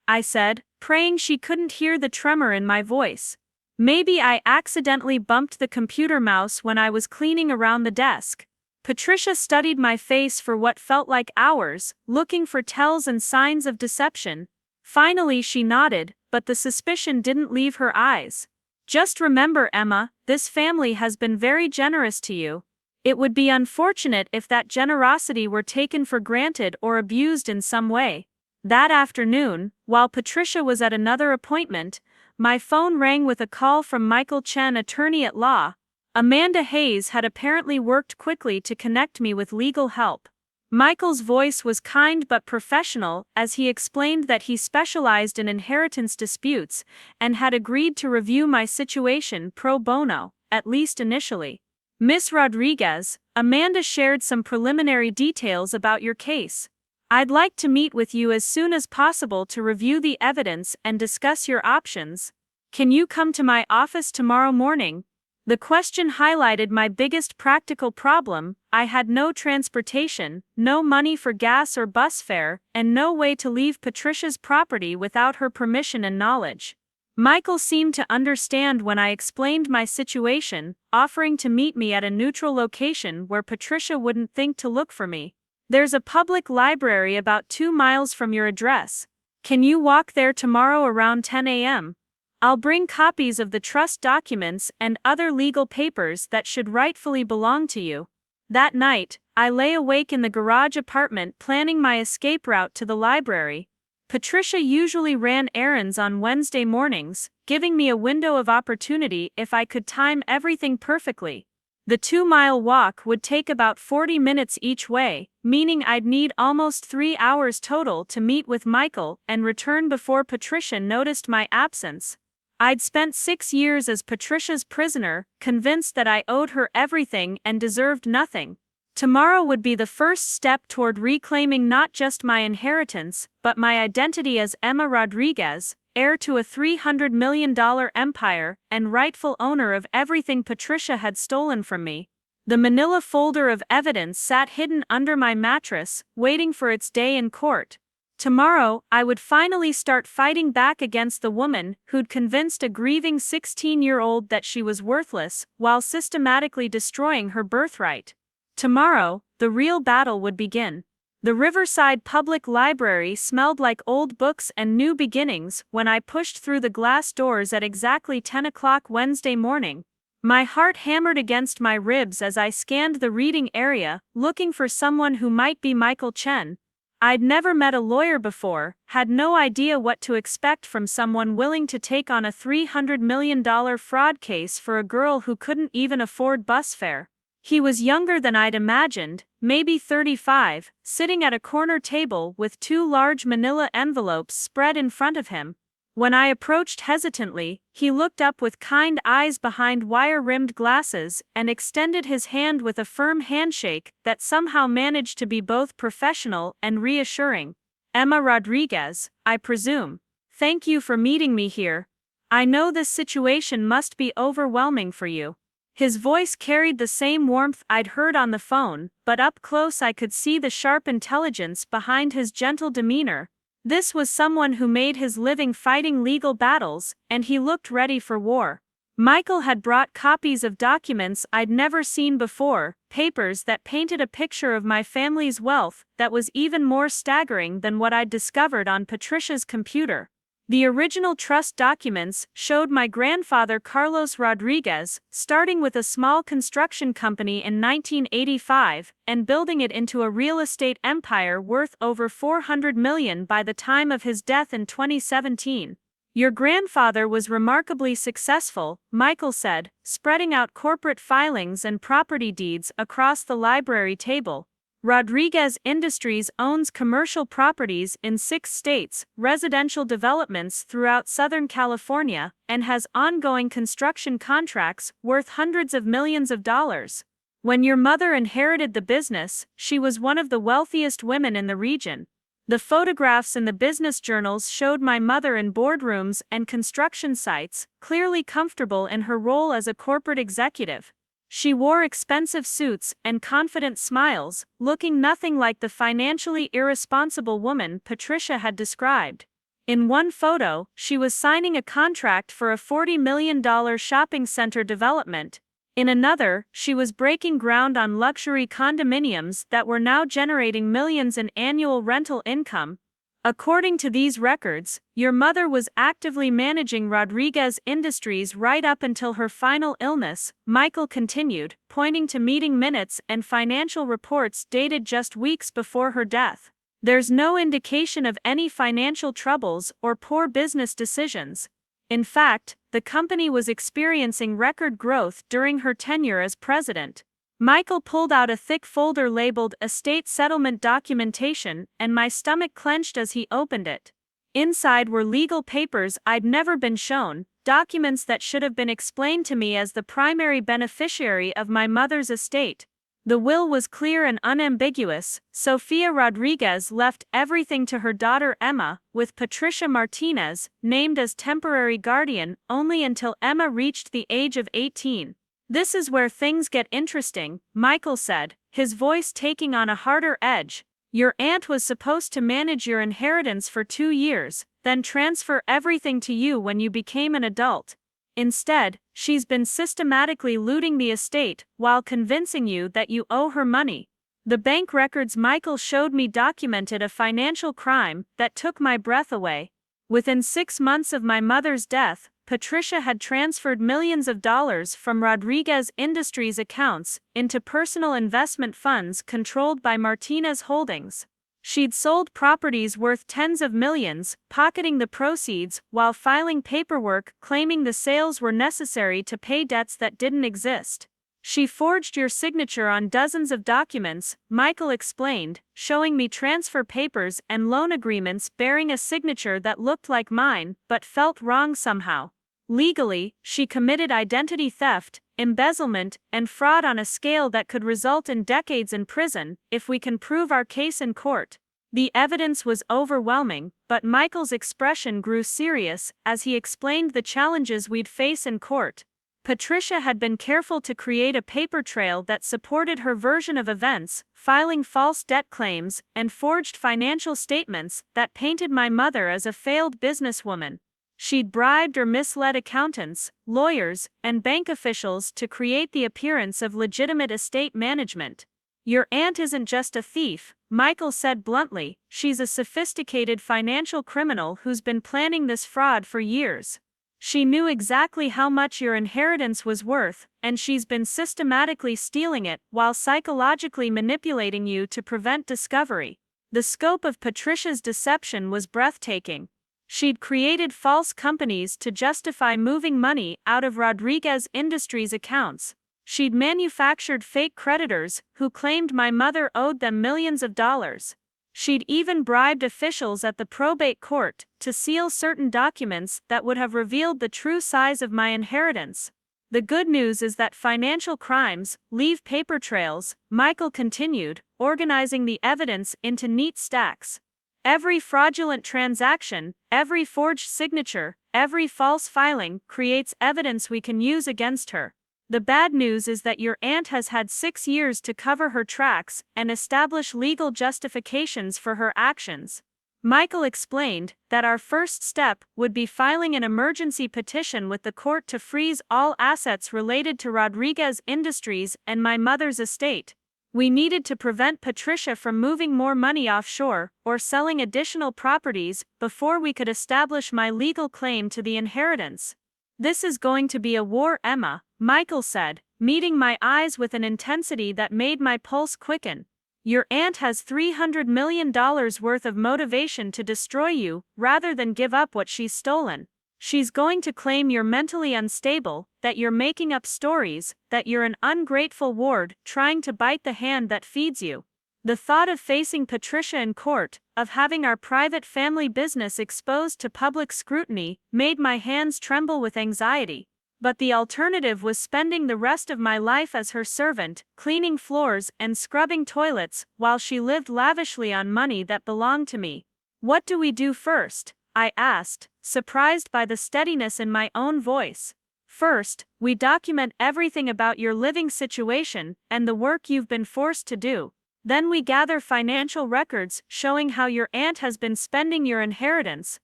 I said, praying she couldn't hear the tremor in my voice. Maybe I accidentally bumped the computer mouse when I was cleaning around the desk. Patricia studied my face for what felt like hours, looking for tells and signs of deception. Finally she nodded, but the suspicion didn't leave her eyes. "Just remember, Emma, this family has been very generous to you. It would be unfortunate if that generosity were taken for granted or abused in some way." That afternoon, while Patricia was at another appointment, my phone rang with a call from Michael Chen, attorney at law. Amanda Hayes had apparently worked quickly to connect me with legal help. Michael's voice was kind but professional as he explained that he specialized in inheritance disputes and had agreed to review my situation pro bono, at least initially. "Miss Rodriguez, Amanda shared some preliminary details about your case. I'd like to meet with you as soon as possible to review the evidence and discuss your options. Can you come to my office tomorrow morning?" The question highlighted my biggest practical problem. I had no transportation, no money for gas or bus fare, and no way to leave Patricia's property without her permission and knowledge. Michael seemed to understand when I explained my situation, offering to meet me at a neutral location where Patricia wouldn't think to look for me. "There's a public library about 2 miles from your address. Can you walk there tomorrow around 10 a.m.? I'll bring copies of the trust documents and other legal papers that should rightfully belong to you." That night, I lay awake in the garage apartment planning my escape route to the library. Patricia usually ran errands on Wednesday mornings, giving me a window of opportunity if I could time everything perfectly. The 2-mile walk would take about 40 minutes each way, meaning I'd need almost 3 hours total to meet with Michael and return before Patricia noticed my absence. I'd spent 6 years as Patricia's prisoner, convinced that I owed her everything and deserved nothing. Tomorrow would be the first step toward reclaiming not just my inheritance, but my identity as Emma Rodriguez, heir to a $300 million empire and rightful owner of everything Patricia had stolen from me. The manila folder of evidence sat hidden under my mattress, waiting for its day in court. Tomorrow, I would finally start fighting back against the woman who'd convinced a grieving 16-year-old that she was worthless, while systematically destroying her birthright. Tomorrow, the real battle would begin. The Riverside Public Library smelled like old books and new beginnings when I pushed through the glass doors at exactly 10 o'clock Wednesday morning. My heart hammered against my ribs as I scanned the reading area, looking for someone who might be Michael Chen. I'd never met a lawyer before, had no idea what to expect from someone willing to take on a $300 million fraud case for a girl who couldn't even afford bus fare. He was younger than I'd imagined, maybe 35, sitting at a corner table with 2 large manila envelopes spread in front of him. When I approached hesitantly, he looked up with kind eyes behind wire-rimmed glasses and extended his hand with a firm handshake that somehow managed to be both professional and reassuring. "Emma Rodriguez, I presume. Thank you for meeting me here. I know this situation must be overwhelming for you." His voice carried the same warmth I'd heard on the phone, but up close I could see the sharp intelligence behind his gentle demeanor. This was someone who made his living fighting legal battles, and he looked ready for war. Michael had brought copies of documents I'd never seen before, papers that painted a picture of my family's wealth that was even more staggering than what I'd discovered on Patricia's computer. The original trust documents showed my grandfather Carlos Rodriguez starting with a small construction company in 1985 and building it into a real estate empire worth over $400 million by the time of his death in 2017. Your grandfather was remarkably successful, Michael said, spreading out corporate filings and property deeds across the library table. Rodriguez Industries owns commercial properties in 6 states, residential developments throughout Southern California, and has ongoing construction contracts worth hundreds of millions of dollars. When your mother inherited the business, she was one of the wealthiest women in the region. The photographs in the business journals showed my mother in boardrooms and construction sites, clearly comfortable in her role as a corporate executive. She wore expensive suits and confident smiles, looking nothing like the financially irresponsible woman Patricia had described. In one photo, she was signing a contract for a $40 million shopping center development. In another, she was breaking ground on luxury condominiums that were now generating millions in annual rental income. According to these records, your mother was actively managing Rodriguez Industries right up until her final illness, Michael continued, pointing to meeting minutes and financial reports dated just weeks before her death. There's no indication of any financial troubles or poor business decisions. In fact, the company was experiencing record growth during her tenure as president. Michael pulled out a thick folder labeled Estate Settlement Documentation, and my stomach clenched as he opened it. Inside were legal papers I'd never been shown, documents that should have been explained to me as the primary beneficiary of my mother's estate. The will was clear and unambiguous. Sofia Rodriguez left everything to her daughter Emma, with Patricia Martinez named as temporary guardian only until Emma reached the age of 18. This is where things get interesting, Michael said, his voice taking on a harder edge. Your aunt was supposed to manage your inheritance for 2 years, then transfer everything to you when you became an adult. Instead, she's been systematically looting the estate while convincing you that you owe her money. The bank records Michael showed me documented a financial crime that took my breath away. Within 6 months of my mother's death, Patricia had transferred millions of dollars from Rodriguez Industries accounts into personal investment funds controlled by Martinez Holdings. She'd sold properties worth tens of millions, pocketing the proceeds while filing paperwork claiming the sales were necessary to pay debts that didn't exist. She forged your signature on dozens of documents, Michael explained, showing me transfer papers and loan agreements bearing a signature that looked like mine but felt wrong somehow. Legally, she committed identity theft, embezzlement, and fraud on a scale that could result in decades in prison if we can prove our case in court. The evidence was overwhelming, but Michael's expression grew serious as he explained the challenges we'd face in court. Patricia had been careful to create a paper trail that supported her version of events, filing false debt claims and forged financial statements that painted my mother as a failed businesswoman. She'd bribed or misled accountants, lawyers, and bank officials to create the appearance of legitimate estate management. Your aunt isn't just a thief, Michael said bluntly, she's a sophisticated financial criminal who's been planning this fraud for years. She knew exactly how much your inheritance was worth, and she's been systematically stealing it while psychologically manipulating you to prevent discovery. The scope of Patricia's deception was breathtaking. She'd created false companies to justify moving money out of Rodriguez Industries accounts. She'd manufactured fake creditors who claimed my mother owed them millions of dollars. She'd even bribed officials at the probate court to seal certain documents that would have revealed the true size of my inheritance. The good news is that financial crimes leave paper trails, Michael continued, organizing the evidence into neat stacks. Every fraudulent transaction, every forged signature, every false filing creates evidence we can use against her. The bad news is that your aunt has had 6 years to cover her tracks and establish legal justifications for her actions. Michael explained that our first step would be filing an emergency petition with the court to freeze all assets related to Rodriguez Industries and my mother's estate. We needed to prevent Patricia from moving more money offshore or selling additional properties before we could establish my legal claim to the inheritance. "This is going to be a war, Emma," Michael said, meeting my eyes with an intensity that made my pulse quicken. "Your aunt has $300 million worth of motivation to destroy you rather than give up what she's stolen. She's going to claim you're mentally unstable, that you're making up stories, that you're an ungrateful ward trying to bite the hand that feeds you." The thought of facing Patricia in court, of having our private family business exposed to public scrutiny, made my hands tremble with anxiety. But the alternative was spending the rest of my life as her servant, cleaning floors and scrubbing toilets, while she lived lavishly on money that belonged to me. "What do we do first?" I asked, surprised by the steadiness in my own voice. "First, we document everything about your living situation and the work you've been forced to do. Then we gather financial records showing how your aunt has been spending your inheritance.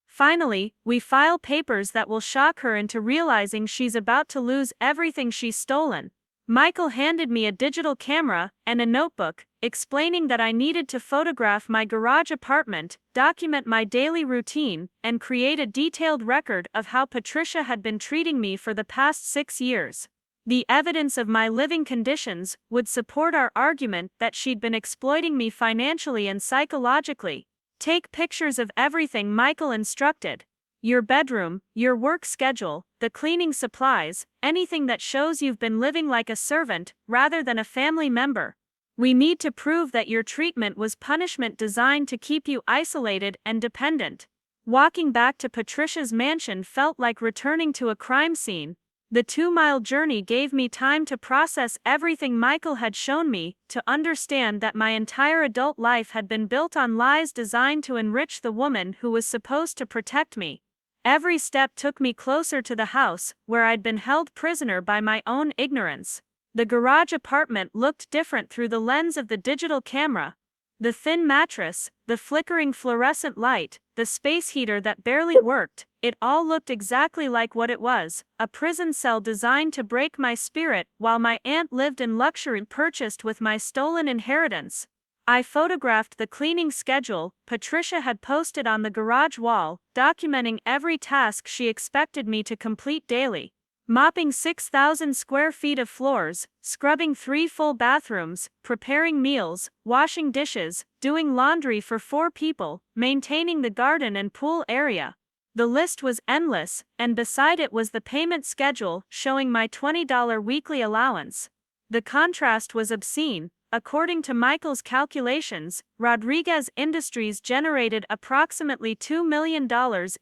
Finally, we file papers that will shock her into realizing she's about to lose everything she's stolen." Michael handed me a digital camera and a notebook, explaining that I needed to photograph my garage apartment, document my daily routine, and create a detailed record of how Patricia had been treating me for the past 6 years. The evidence of my living conditions would support our argument that she'd been exploiting me financially and psychologically. "Take pictures of everything," Michael instructed. "Your bedroom, your work schedule, the cleaning supplies, anything that shows you've been living like a servant rather than a family member. We need to prove that your treatment was punishment designed to keep you isolated and dependent." Walking back to Patricia's mansion felt like returning to a crime scene. The 2-mile journey gave me time to process everything Michael had shown me, to understand that my entire adult life had been built on lies designed to enrich the woman who was supposed to protect me. Every step took me closer to the house, where I'd been held prisoner by my own ignorance. The garage apartment looked different through the lens of the digital camera. The thin mattress, the flickering fluorescent light, the space heater that barely worked, it all looked exactly like what it was, a prison cell designed to break my spirit while my aunt lived in luxury purchased with my stolen inheritance. I photographed the cleaning schedule Patricia had posted on the garage wall, documenting every task she expected me to complete daily. Mopping 6,000 square feet of floors, scrubbing 3 full bathrooms, preparing meals, washing dishes, doing laundry for 4 people, maintaining the garden and pool area. The list was endless, and beside it was the payment schedule showing my $20 weekly allowance. The contrast was obscene. According to Michael's calculations, Rodriguez Industries generated approximately $2 million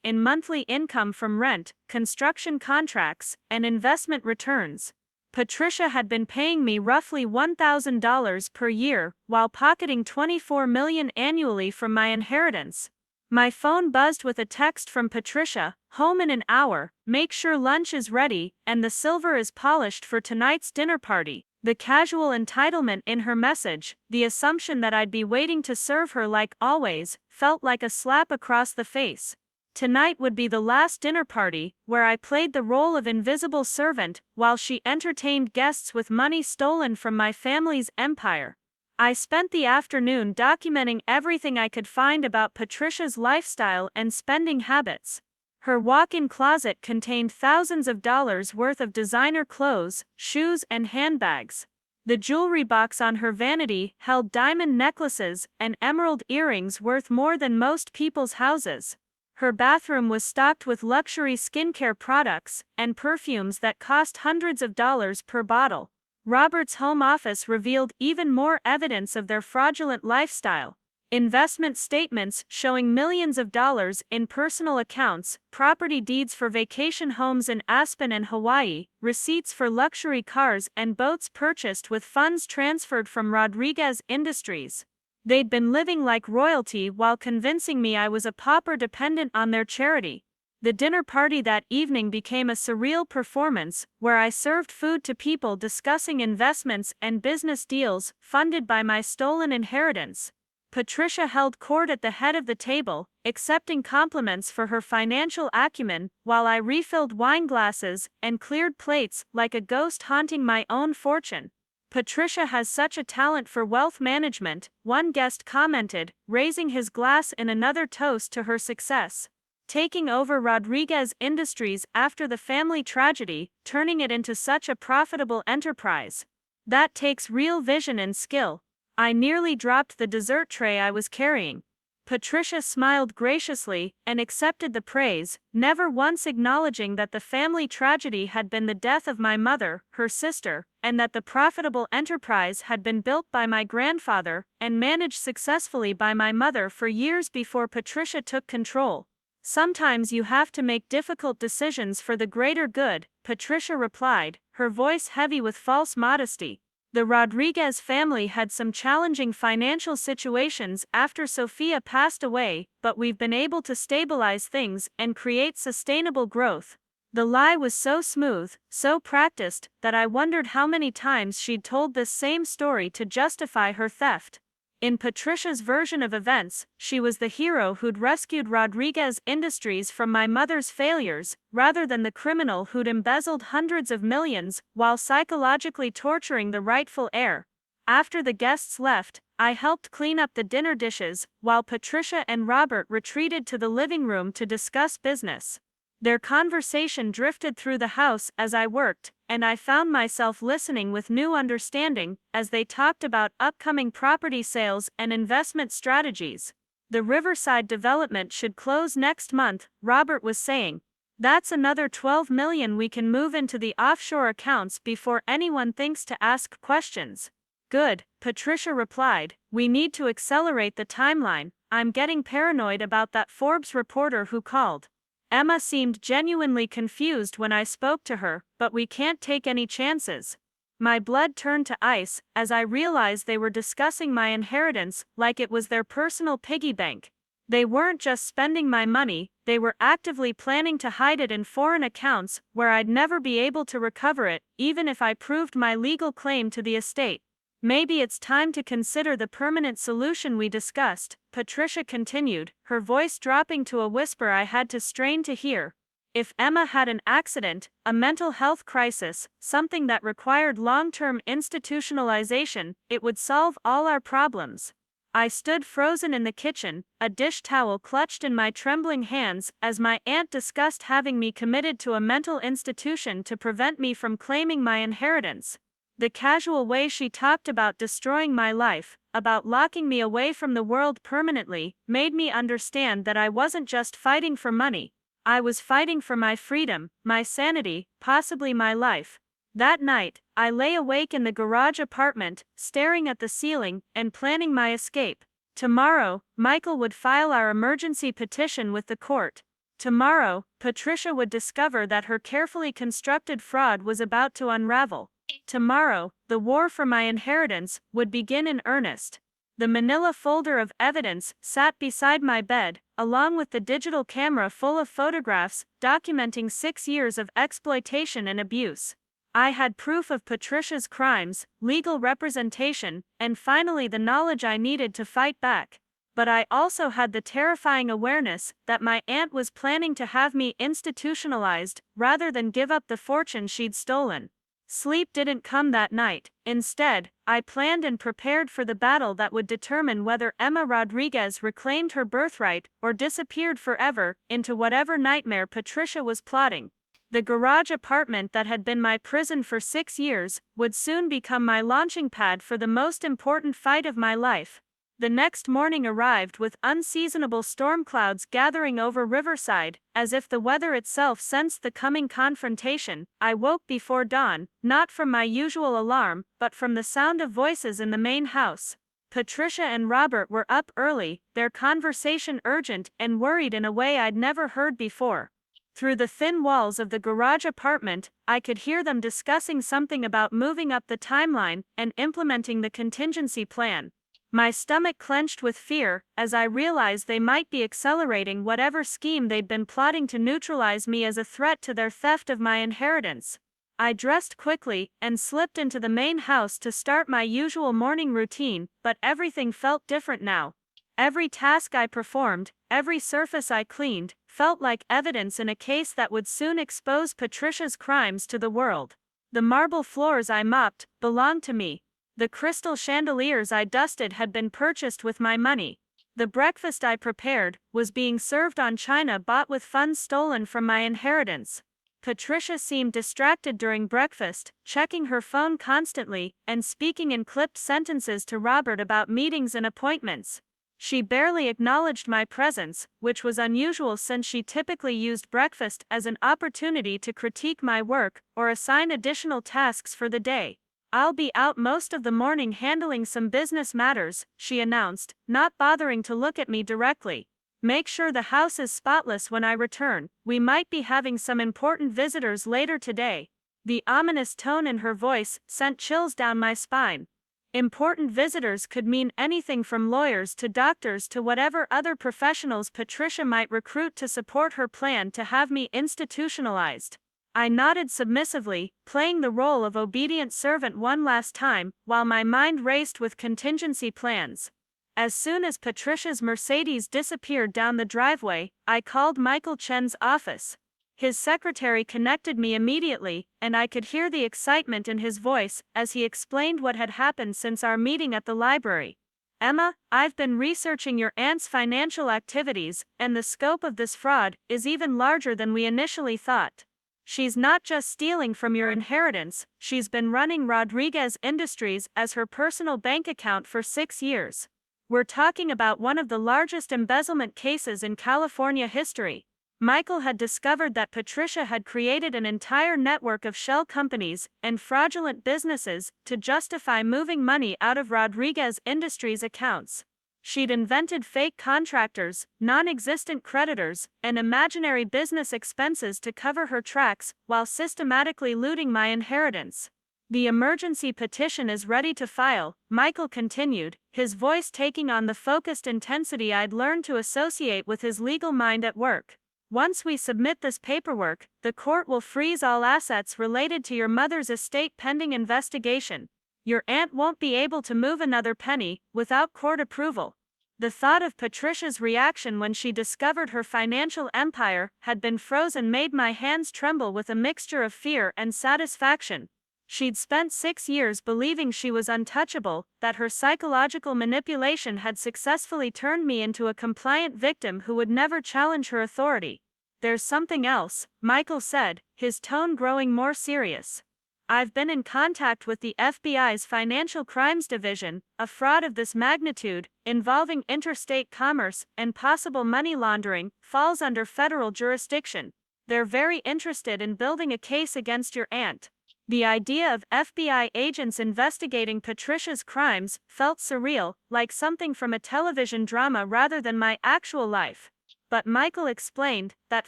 in monthly income from rent, construction contracts, and investment returns. Patricia had been paying me roughly $1,000 per year, while pocketing $24 million annually from my inheritance. My phone buzzed with a text from Patricia: "Home in an hour, make sure lunch is ready, and the silver is polished for tonight's dinner party." The casual entitlement in her message, the assumption that I'd be waiting to serve her like always, felt like a slap across the face. Tonight would be the last dinner party, where I played the role of invisible servant, while she entertained guests with money stolen from my family's empire. I spent the afternoon documenting everything I could find about Patricia's lifestyle and spending habits. Her walk-in closet contained thousands of dollars worth of designer clothes, shoes, and handbags. The jewelry box on her vanity held diamond necklaces and emerald earrings worth more than most people's houses. Her bathroom was stocked with luxury skincare products and perfumes that cost hundreds of dollars per bottle. Robert's home office revealed even more evidence of their fraudulent lifestyle. Investment statements showing millions of dollars in personal accounts, property deeds for vacation homes in Aspen and Hawaii, receipts for luxury cars and boats purchased with funds transferred from Rodriguez Industries. They'd been living like royalty while convincing me I was a pauper dependent on their charity. The dinner party that evening became a surreal performance, where I served food to people discussing investments and business deals funded by my stolen inheritance. Patricia held court at the head of the table, accepting compliments for her financial acumen, while I refilled wine glasses and cleared plates like a ghost haunting my own fortune. Patricia has such a talent for wealth management, one guest commented, raising his glass in another toast to her success. Taking over Rodriguez Industries after the family tragedy, turning it into such a profitable enterprise. That takes real vision and skill. I nearly dropped the dessert tray I was carrying. Patricia smiled graciously and accepted the praise, never once acknowledging that the family tragedy had been the death of my mother, her sister, and that the profitable enterprise had been built by my grandfather and managed successfully by my mother for years before Patricia took control. Sometimes you have to make difficult decisions for the greater good, Patricia replied, her voice heavy with false modesty. The Rodriguez family had some challenging financial situations after Sofia passed away, but we've been able to stabilize things and create sustainable growth. The lie was so smooth, so practiced, that I wondered how many times she'd told this same story to justify her theft. In Patricia's version of events, she was the hero who'd rescued Rodriguez Industries from my mother's failures, rather than the criminal who'd embezzled hundreds of millions while psychologically torturing the rightful heir. After the guests left, I helped clean up the dinner dishes, while Patricia and Robert retreated to the living room to discuss business. Their conversation drifted through the house as I worked, and I found myself listening with new understanding as they talked about upcoming property sales and investment strategies. The Riverside development should close next month, Robert was saying. That's another $12 million we can move into the offshore accounts before anyone thinks to ask questions. Good, Patricia replied. We need to accelerate the timeline. I'm getting paranoid about that Forbes reporter who called. Emma seemed genuinely confused when I spoke to her, but we can't take any chances. My blood turned to ice as I realized they were discussing my inheritance like it was their personal piggy bank. They weren't just spending my money, they were actively planning to hide it in foreign accounts where I'd never be able to recover it, even if I proved my legal claim to the estate. Maybe it's time to consider the permanent solution we discussed, Patricia continued, her voice dropping to a whisper I had to strain to hear. If Emma had an accident, a mental health crisis, something that required long-term institutionalization, it would solve all our problems. I stood frozen in the kitchen, a dish towel clutched in my trembling hands, as my aunt discussed having me committed to a mental institution to prevent me from claiming my inheritance. The casual way she talked about destroying my life, about locking me away from the world permanently, made me understand that I wasn't just fighting for money. I was fighting for my freedom, my sanity, possibly my life. That night, I lay awake in the garage apartment, staring at the ceiling and planning my escape. Tomorrow, Michael would file our emergency petition with the court. Tomorrow, Patricia would discover that her carefully constructed fraud was about to unravel. Tomorrow, the war for my inheritance would begin in earnest. The manila folder of evidence sat beside my bed, along with the digital camera full of photographs documenting 6 years of exploitation and abuse. I had proof of Patricia's crimes, legal representation, and finally the knowledge I needed to fight back. But I also had the terrifying awareness that my aunt was planning to have me institutionalized rather than give up the fortune she'd stolen. Sleep didn't come that night. Instead, I planned and prepared for the battle that would determine whether Emma Rodriguez reclaimed her birthright or disappeared forever into whatever nightmare Patricia was plotting. The garage apartment that had been my prison for 6 years would soon become my launching pad for the most important fight of my life. The next morning arrived with unseasonable storm clouds gathering over Riverside, as if the weather itself sensed the coming confrontation. I woke before dawn, not from my usual alarm, but from the sound of voices in the main house. Patricia and Robert were up early, their conversation urgent and worried in a way I'd never heard before. Through the thin walls of the garage apartment, I could hear them discussing something about moving up the timeline and implementing the contingency plan. My stomach clenched with fear as I realized they might be accelerating whatever scheme they'd been plotting to neutralize me as a threat to their theft of my inheritance. I dressed quickly and slipped into the main house to start my usual morning routine, but everything felt different now. Every task I performed, every surface I cleaned, felt like evidence in a case that would soon expose Patricia's crimes to the world. The marble floors I mopped belonged to me. The crystal chandeliers I dusted had been purchased with my money. The breakfast I prepared was being served on china bought with funds stolen from my inheritance. Patricia seemed distracted during breakfast, checking her phone constantly and speaking in clipped sentences to Robert about meetings and appointments. She barely acknowledged my presence, which was unusual since she typically used breakfast as an opportunity to critique my work or assign additional tasks for the day. "I'll be out most of the morning handling some business matters," she announced, not bothering to look at me directly. "Make sure the house is spotless when I return. We might be having some important visitors later today." The ominous tone in her voice sent chills down my spine. Important visitors could mean anything from lawyers to doctors to whatever other professionals Patricia might recruit to support her plan to have me institutionalized. I nodded submissively, playing the role of obedient servant one last time, while my mind raced with contingency plans. As soon as Patricia's Mercedes disappeared down the driveway, I called Michael Chen's office. His secretary connected me immediately, and I could hear the excitement in his voice as he explained what had happened since our meeting at the library. "Emma, I've been researching your aunt's financial activities, and the scope of this fraud is even larger than we initially thought. She's not just stealing from your inheritance, she's been running Rodriguez Industries as her personal bank account for 6 years. We're talking about one of the largest embezzlement cases in California history." Michael had discovered that Patricia had created an entire network of shell companies and fraudulent businesses to justify moving money out of Rodriguez Industries' accounts. She'd invented fake contractors, non-existent creditors, and imaginary business expenses to cover her tracks while systematically looting my inheritance. "The emergency petition is ready to file," Michael continued, his voice taking on the focused intensity I'd learned to associate with his legal mind at work. "Once we submit this paperwork, the court will freeze all assets related to your mother's estate pending investigation. Your aunt won't be able to move another penny without court approval." The thought of Patricia's reaction when she discovered her financial empire had been frozen made my hands tremble with a mixture of fear and satisfaction. She'd spent 6 years believing she was untouchable, that her psychological manipulation had successfully turned me into a compliant victim who would never challenge her authority. "There's something else," Michael said, his tone growing more serious. "I've been in contact with the FBI's Financial Crimes Division. A fraud of this magnitude, involving interstate commerce and possible money laundering, falls under federal jurisdiction. They're very interested in building a case against your aunt." The idea of FBI agents investigating Patricia's crimes felt surreal, like something from a television drama rather than my actual life. But Michael explained that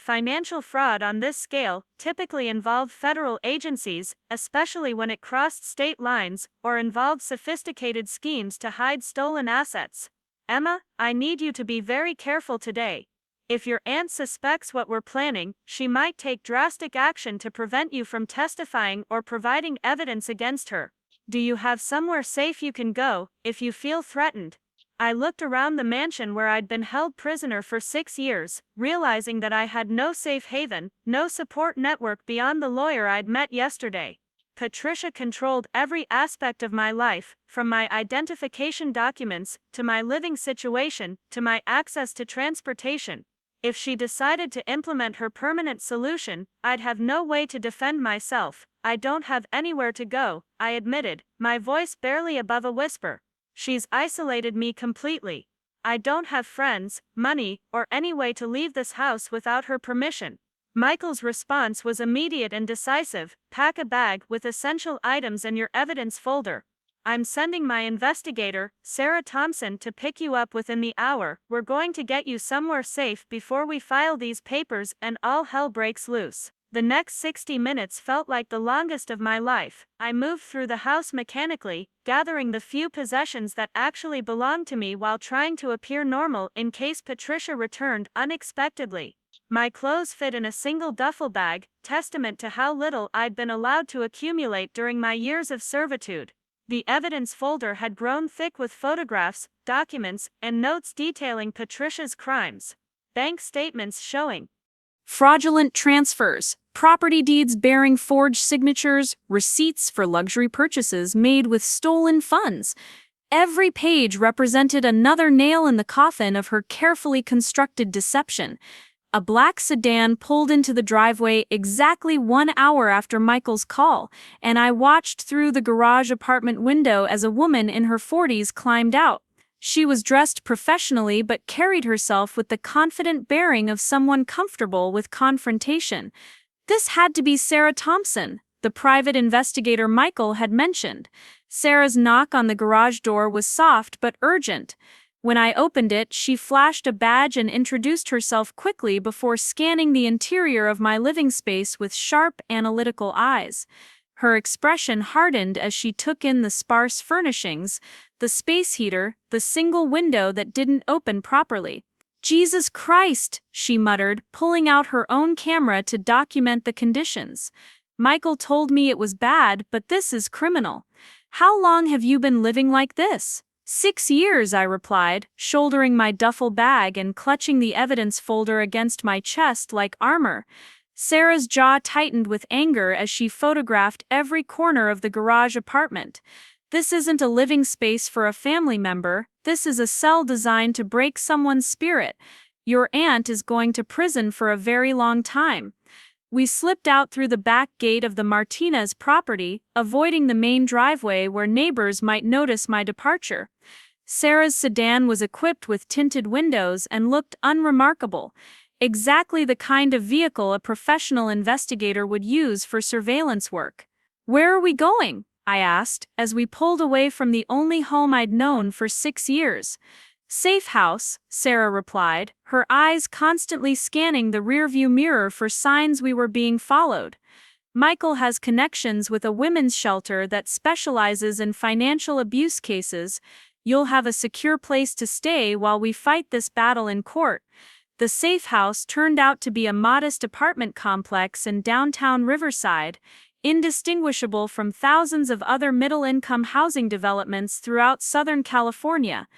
financial fraud on this scale typically involved federal agencies, especially when it crossed state lines or involved sophisticated schemes to hide stolen assets. "Emma, I need you to be very careful today. If your aunt suspects what we're planning, she might take drastic action to prevent you from testifying or providing evidence against her. Do you have somewhere safe you can go if you feel threatened?" I looked around the mansion where I'd been held prisoner for 6 years, realizing that I had no safe haven, no support network beyond the lawyer I'd met yesterday. Patricia controlled every aspect of my life, from my identification documents to my living situation to my access to transportation. If she decided to implement her permanent solution, I'd have no way to defend myself. "I don't have anywhere to go," I admitted, my voice barely above a whisper. "She's isolated me completely. I don't have friends, money, or any way to leave this house without her permission." Michael's response was immediate and decisive. "Pack a bag with essential items and your evidence folder. I'm sending my investigator, Sarah Thompson, to pick you up within the hour. We're going to get you somewhere safe before we file these papers and all hell breaks loose." The next 60 minutes felt like the longest of my life. I moved through the house mechanically, gathering the few possessions that actually belonged to me while trying to appear normal in case Patricia returned unexpectedly. My clothes fit in a single duffel bag, testament to how little I'd been allowed to accumulate during my years of servitude. The evidence folder had grown thick with photographs, documents, and notes detailing Patricia's crimes. Bank statements showing fraudulent transfers, property deeds bearing forged signatures, receipts for luxury purchases made with stolen funds. Every page represented another nail in the coffin of her carefully constructed deception. A black sedan pulled into the driveway exactly 1 hour after Michael's call, and I watched through the garage apartment window as a woman in her 40s climbed out. She was dressed professionally but carried herself with the confident bearing of someone comfortable with confrontation. This had to be Sarah Thompson, the private investigator Michael had mentioned. Sarah's knock on the garage door was soft but urgent. When I opened it, she flashed a badge and introduced herself quickly before scanning the interior of my living space with sharp, analytical eyes. Her expression hardened as she took in the sparse furnishings, the space heater, the single window that didn't open properly. "Jesus Christ," she muttered, pulling out her own camera to document the conditions. "Michael told me it was bad, but this is criminal. How long have you been living like this?" 6 years, I replied, shouldering my duffel bag and clutching the evidence folder against my chest like armor. Sarah's jaw tightened with anger as she photographed every corner of the garage apartment. "This isn't a living space for a family member, this is a cell designed to break someone's spirit. Your aunt is going to prison for a very long time." We slipped out through the back gate of the Martinez property, avoiding the main driveway where neighbors might notice my departure. Sarah's sedan was equipped with tinted windows and looked unremarkable, exactly the kind of vehicle a professional investigator would use for surveillance work. "Where are we going?" I asked, as we pulled away from the only home I'd known for 6 years. "Safe house," Sarah replied, her eyes constantly scanning the rearview mirror for signs we were being followed. "Michael has connections with a women's shelter that specializes in financial abuse cases. You'll have a secure place to stay while we fight this battle in court." The safe house turned out to be a modest apartment complex in downtown Riverside, indistinguishable from thousands of other middle-income housing developments throughout Southern California.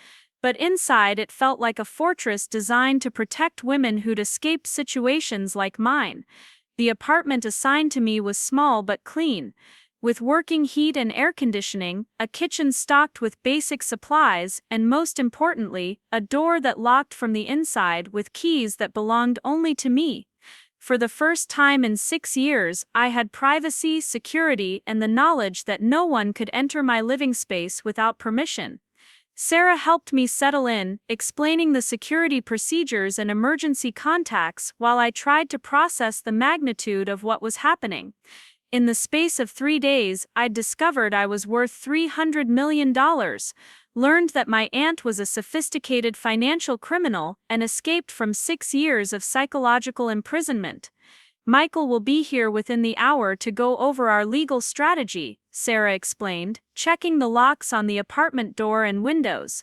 But inside it felt like a fortress designed to protect women who'd escaped situations like mine. The apartment assigned to me was small but clean, with working heat and air conditioning, a kitchen stocked with basic supplies, and most importantly, a door that locked from the inside with keys that belonged only to me. For the first time in 6 years, I had privacy, security, and the knowledge that no one could enter my living space without permission. Sarah helped me settle in, explaining the security procedures and emergency contacts while I tried to process the magnitude of what was happening. In the space of 3 days, I'd discovered I was worth $300 million, learned that my aunt was a sophisticated financial criminal, and escaped from 6 years of psychological imprisonment. "Michael will be here within the hour to go over our legal strategy," Sarah explained, checking the locks on the apartment door and windows.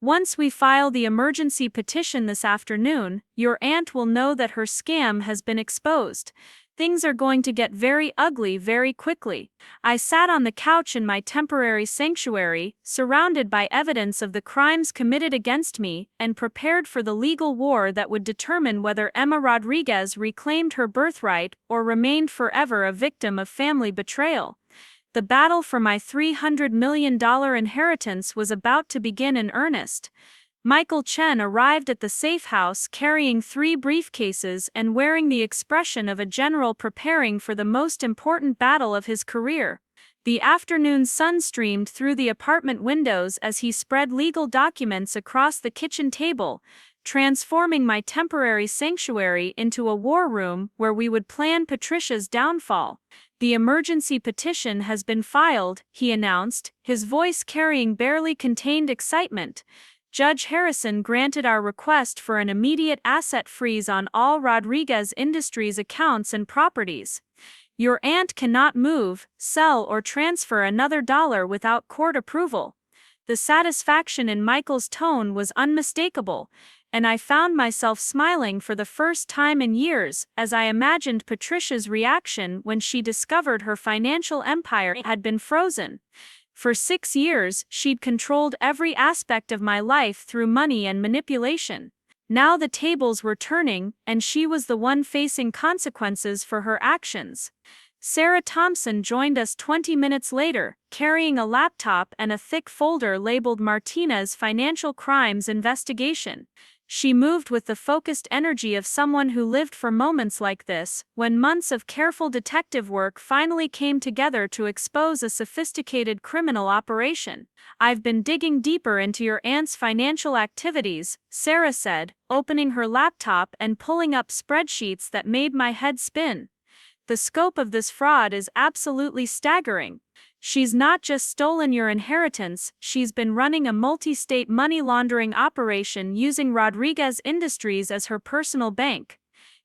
"Once we file the emergency petition this afternoon, your aunt will know that her scam has been exposed. Things are going to get very ugly very quickly." I sat on the couch in my temporary sanctuary, surrounded by evidence of the crimes committed against me, and prepared for the legal war that would determine whether Emma Rodriguez reclaimed her birthright or remained forever a victim of family betrayal. The battle for my $300 million inheritance was about to begin in earnest. Michael Chen arrived at the safe house carrying 3 briefcases and wearing the expression of a general preparing for the most important battle of his career. The afternoon sun streamed through the apartment windows as he spread legal documents across the kitchen table, transforming my temporary sanctuary into a war room where we would plan Patricia's downfall. "The emergency petition has been filed," he announced, his voice carrying barely contained excitement. Judge Harrison granted our request for an immediate asset freeze on all Rodriguez Industries accounts and properties. Your aunt cannot move, sell, or transfer another dollar without court approval. The satisfaction in Michael's tone was unmistakable, and I found myself smiling for the first time in years as I imagined Patricia's reaction when she discovered her financial empire had been frozen. For 6 years, she'd controlled every aspect of my life through money and manipulation. Now the tables were turning, and she was the one facing consequences for her actions. Sarah Thompson joined us 20 minutes later, carrying a laptop and a thick folder labeled Martinez Financial Crimes Investigation. She moved with the focused energy of someone who lived for moments like this, when months of careful detective work finally came together to expose a sophisticated criminal operation. "I've been digging deeper into your aunt's financial activities," Sarah said, opening her laptop and pulling up spreadsheets that made my head spin. "The scope of this fraud is absolutely staggering. She's not just stolen your inheritance, she's been running a multi-state money laundering operation using Rodriguez Industries as her personal bank."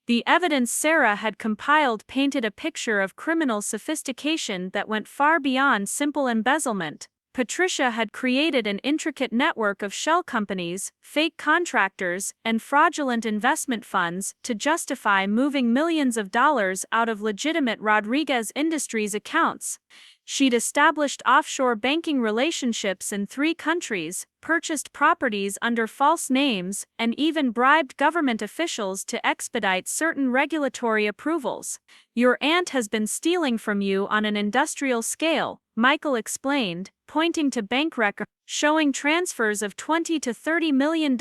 The evidence Sarah had compiled painted a picture of criminal sophistication that went far beyond simple embezzlement. Patricia had created an intricate network of shell companies, fake contractors, and fraudulent investment funds to justify moving millions of dollars out of legitimate Rodriguez Industries accounts. She'd established offshore banking relationships in 3 countries, purchased properties under false names, and even bribed government officials to expedite certain regulatory approvals. "Your aunt has been stealing from you on an industrial scale," Michael explained, pointing to bank records showing transfers of $20 to $30 million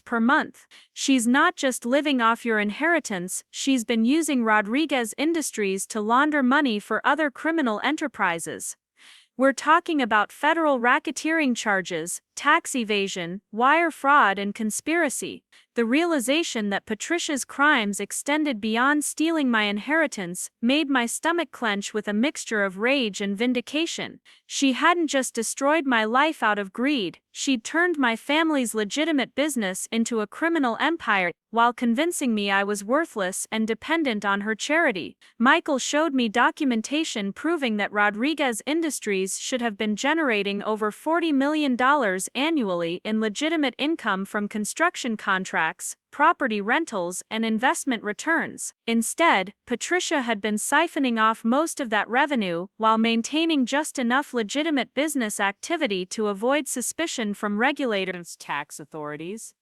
per month. "She's not just living off your inheritance, she's been using Rodriguez Industries to launder money for other criminal enterprises. We're talking about federal racketeering charges, tax evasion, wire fraud, and conspiracy." The realization that Patricia's crimes extended beyond stealing my inheritance made my stomach clench with a mixture of rage and vindication. She hadn't just destroyed my life out of greed, she'd turned my family's legitimate business into a criminal empire, while convincing me I was worthless and dependent on her charity. Michael showed me documentation proving that Rodriguez Industries should have been generating over $40 million annually in legitimate income from construction contracts, property rentals, and investment returns. Instead, Patricia had been siphoning off most of that revenue while maintaining just enough legitimate business activity to avoid suspicion from regulators, tax authorities.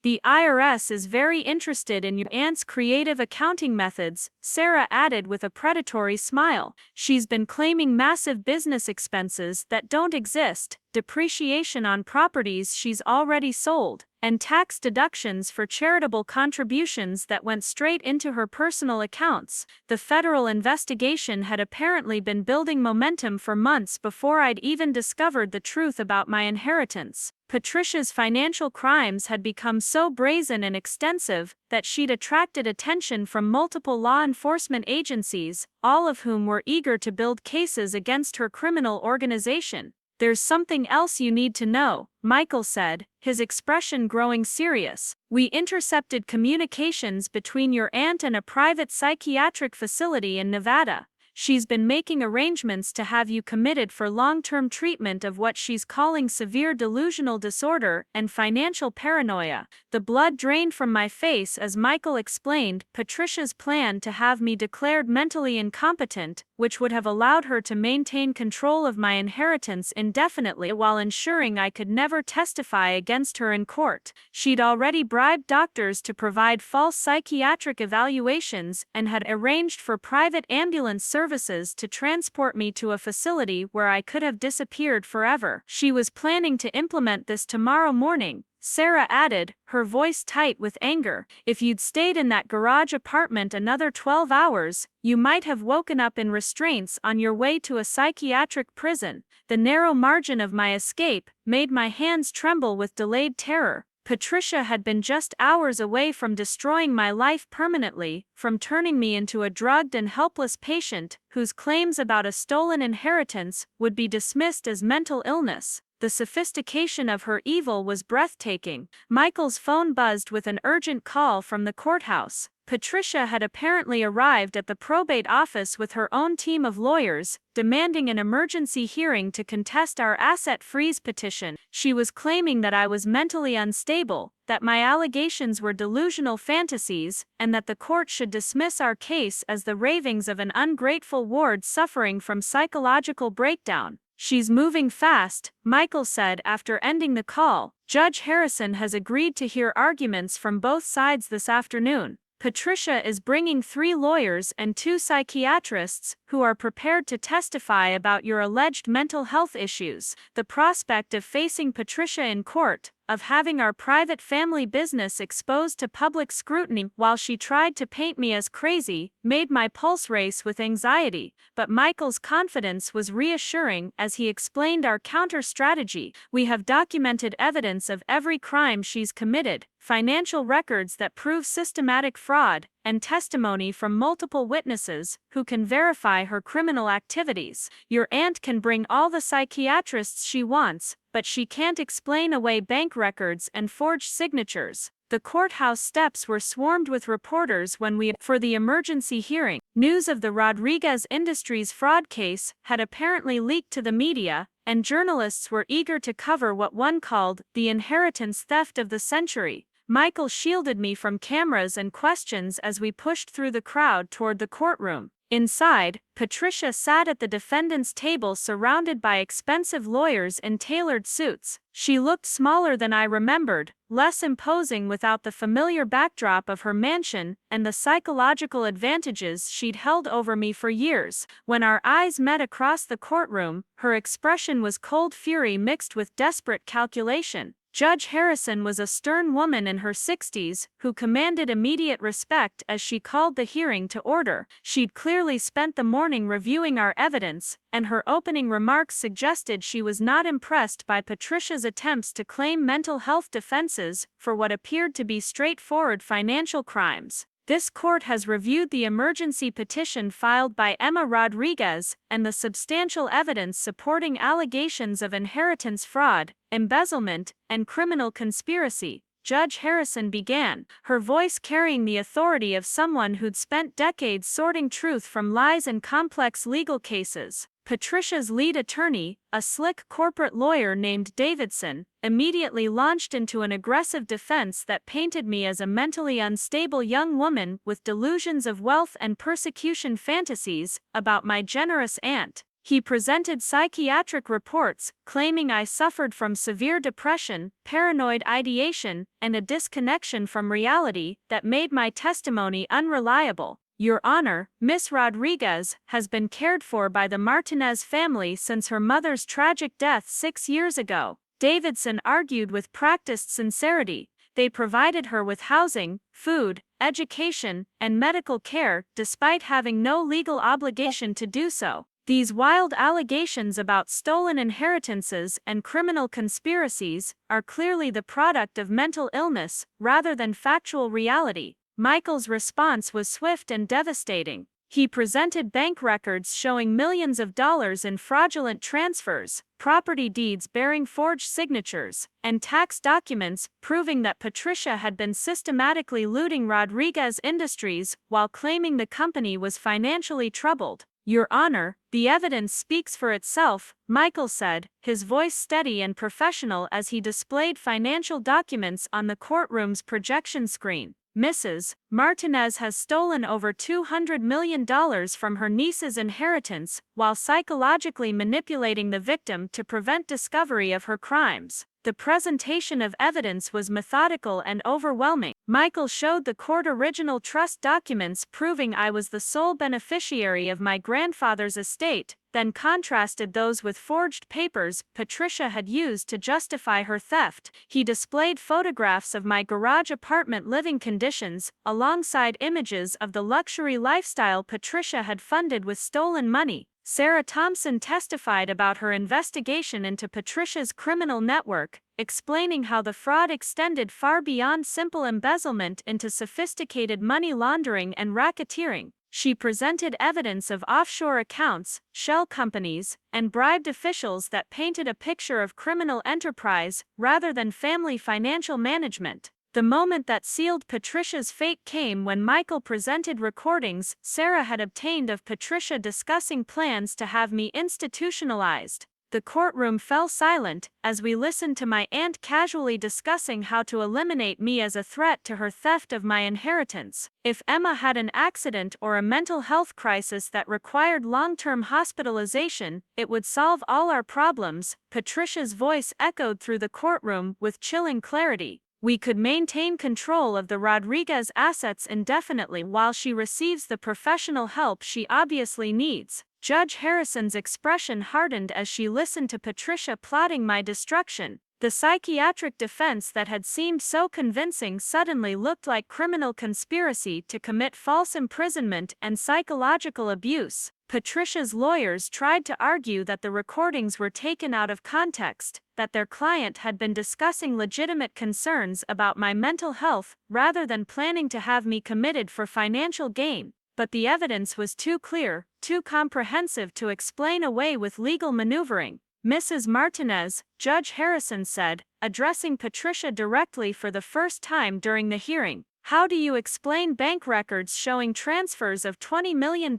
"The IRS is very interested in your aunt's creative accounting methods," Sarah added with a predatory smile. "She's been claiming massive business expenses that don't exist, depreciation on properties she's already sold, and tax deductions for charitable contributions that went straight into her personal accounts." The federal investigation had apparently been building momentum for months before I'd even discovered the truth about my inheritance. Patricia's financial crimes had become so brazen and extensive that she'd attracted attention from multiple law enforcement agencies, all of whom were eager to build cases against her criminal organization. "There's something else you need to know," Michael said, his expression growing serious. "We intercepted communications between your aunt and a private psychiatric facility in Nevada. She's been making arrangements to have you committed for long-term treatment of what she's calling severe delusional disorder and financial paranoia." The blood drained from my face as Michael explained Patricia's plan to have me declared mentally incompetent, which would have allowed her to maintain control of my inheritance indefinitely while ensuring I could never testify against her in court. She'd already bribed doctors to provide false psychiatric evaluations and had arranged for private ambulance services to transport me to a facility where I could have disappeared forever. "She was planning to implement this tomorrow morning," Sarah added, her voice tight with anger. "If you'd stayed in that garage apartment another 12 hours, you might have woken up in restraints on your way to a psychiatric prison." The narrow margin of my escape made my hands tremble with delayed terror. Patricia had been just hours away from destroying my life permanently, from turning me into a drugged and helpless patient whose claims about a stolen inheritance would be dismissed as mental illness. The sophistication of her evil was breathtaking. Michael's phone buzzed with an urgent call from the courthouse. Patricia had apparently arrived at the probate office with her own team of lawyers, demanding an emergency hearing to contest our asset freeze petition. She was claiming that I was mentally unstable, that my allegations were delusional fantasies, and that the court should dismiss our case as the ravings of an ungrateful ward suffering from psychological breakdown. "She's moving fast," Michael said after ending the call. "Judge Harrison has agreed to hear arguments from both sides this afternoon. Patricia is bringing 3 lawyers and 2 psychiatrists who are prepared to testify about your alleged mental health issues. The prospect of facing Patricia in court, of having our private family business exposed to public scrutiny while she tried to paint me as crazy, made my pulse race with anxiety." But Michael's confidence was reassuring as he explained our counter-strategy. "We have documented evidence of every crime she's committed, financial records that prove systematic fraud, and testimony from multiple witnesses who can verify her criminal activities. Your aunt can bring all the psychiatrists she wants, but she can't explain away bank records and forged signatures." The courthouse steps were swarmed with reporters when we for the emergency hearing. News of the Rodriguez Industries fraud case had apparently leaked to the media, and journalists were eager to cover what one called the inheritance theft of the century. Michael shielded me from cameras and questions as we pushed through the crowd toward the courtroom. Inside, Patricia sat at the defendant's table surrounded by expensive lawyers in tailored suits. She looked smaller than I remembered, less imposing without the familiar backdrop of her mansion and the psychological advantages she'd held over me for years. When our eyes met across the courtroom, her expression was cold fury mixed with desperate calculation. Judge Harrison was a stern woman in her 60s who commanded immediate respect as she called the hearing to order. She'd clearly spent the morning reviewing our evidence, and her opening remarks suggested she was not impressed by Patricia's attempts to claim mental health defenses for what appeared to be straightforward financial crimes. "This court has reviewed the emergency petition filed by Emma Rodriguez and the substantial evidence supporting allegations of inheritance fraud, embezzlement, and criminal conspiracy," Judge Harrison began, her voice carrying the authority of someone who'd spent decades sorting truth from lies in complex legal cases. Patricia's lead attorney, a slick corporate lawyer named Davidson, immediately launched into an aggressive defense that painted me as a mentally unstable young woman with delusions of wealth and persecution fantasies about my generous aunt. He presented psychiatric reports, claiming I suffered from severe depression, paranoid ideation, and a disconnection from reality that made my testimony unreliable. "Your Honor, Miss Rodriguez has been cared for by the Martinez family since her mother's tragic death 6 years ago," Davidson argued with practiced sincerity. "They provided her with housing, food, education, and medical care despite having no legal obligation to do so. These wild allegations about stolen inheritances and criminal conspiracies are clearly the product of mental illness rather than factual reality." Michael's response was swift and devastating. He presented bank records showing millions of dollars in fraudulent transfers, property deeds bearing forged signatures, and tax documents proving that Patricia had been systematically looting Rodriguez Industries while claiming the company was financially troubled. "Your Honor, the evidence speaks for itself," Michael said, his voice steady and professional as he displayed financial documents on the courtroom's projection screen. "Mrs. Martinez has stolen over $200 million from her niece's inheritance while psychologically manipulating the victim to prevent discovery of her crimes." The presentation of evidence was methodical and overwhelming. Michael showed the court original trust documents proving I was the sole beneficiary of my grandfather's estate, then contrasted those with forged papers Patricia had used to justify her theft. He displayed photographs of my garage apartment living conditions, alongside images of the luxury lifestyle Patricia had funded with stolen money. Sarah Thompson testified about her investigation into Patricia's criminal network, explaining how the fraud extended far beyond simple embezzlement into sophisticated money laundering and racketeering. She presented evidence of offshore accounts, shell companies, and bribed officials that painted a picture of criminal enterprise rather than family financial management. The moment that sealed Patricia's fate came when Michael presented recordings Sarah had obtained of Patricia discussing plans to have me institutionalized. The courtroom fell silent as we listened to my aunt casually discussing how to eliminate me as a threat to her theft of my inheritance. If Emma had an accident or a mental health crisis that required long-term hospitalization, it would solve all our problems. Patricia's voice echoed through the courtroom with chilling clarity. We could maintain control of the Rodriguez assets indefinitely while she receives the professional help she obviously needs. Judge Harrison's expression hardened as she listened to Patricia plotting my destruction. The psychiatric defense that had seemed so convincing suddenly looked like criminal conspiracy to commit false imprisonment and psychological abuse. Patricia's lawyers tried to argue that the recordings were taken out of context, that their client had been discussing legitimate concerns about my mental health rather than planning to have me committed for financial gain. But the evidence was too clear, too comprehensive to explain away with legal maneuvering. Mrs. Martinez, Judge Harrison said, addressing Patricia directly for the first time during the hearing, how do you explain bank records showing transfers of $20 million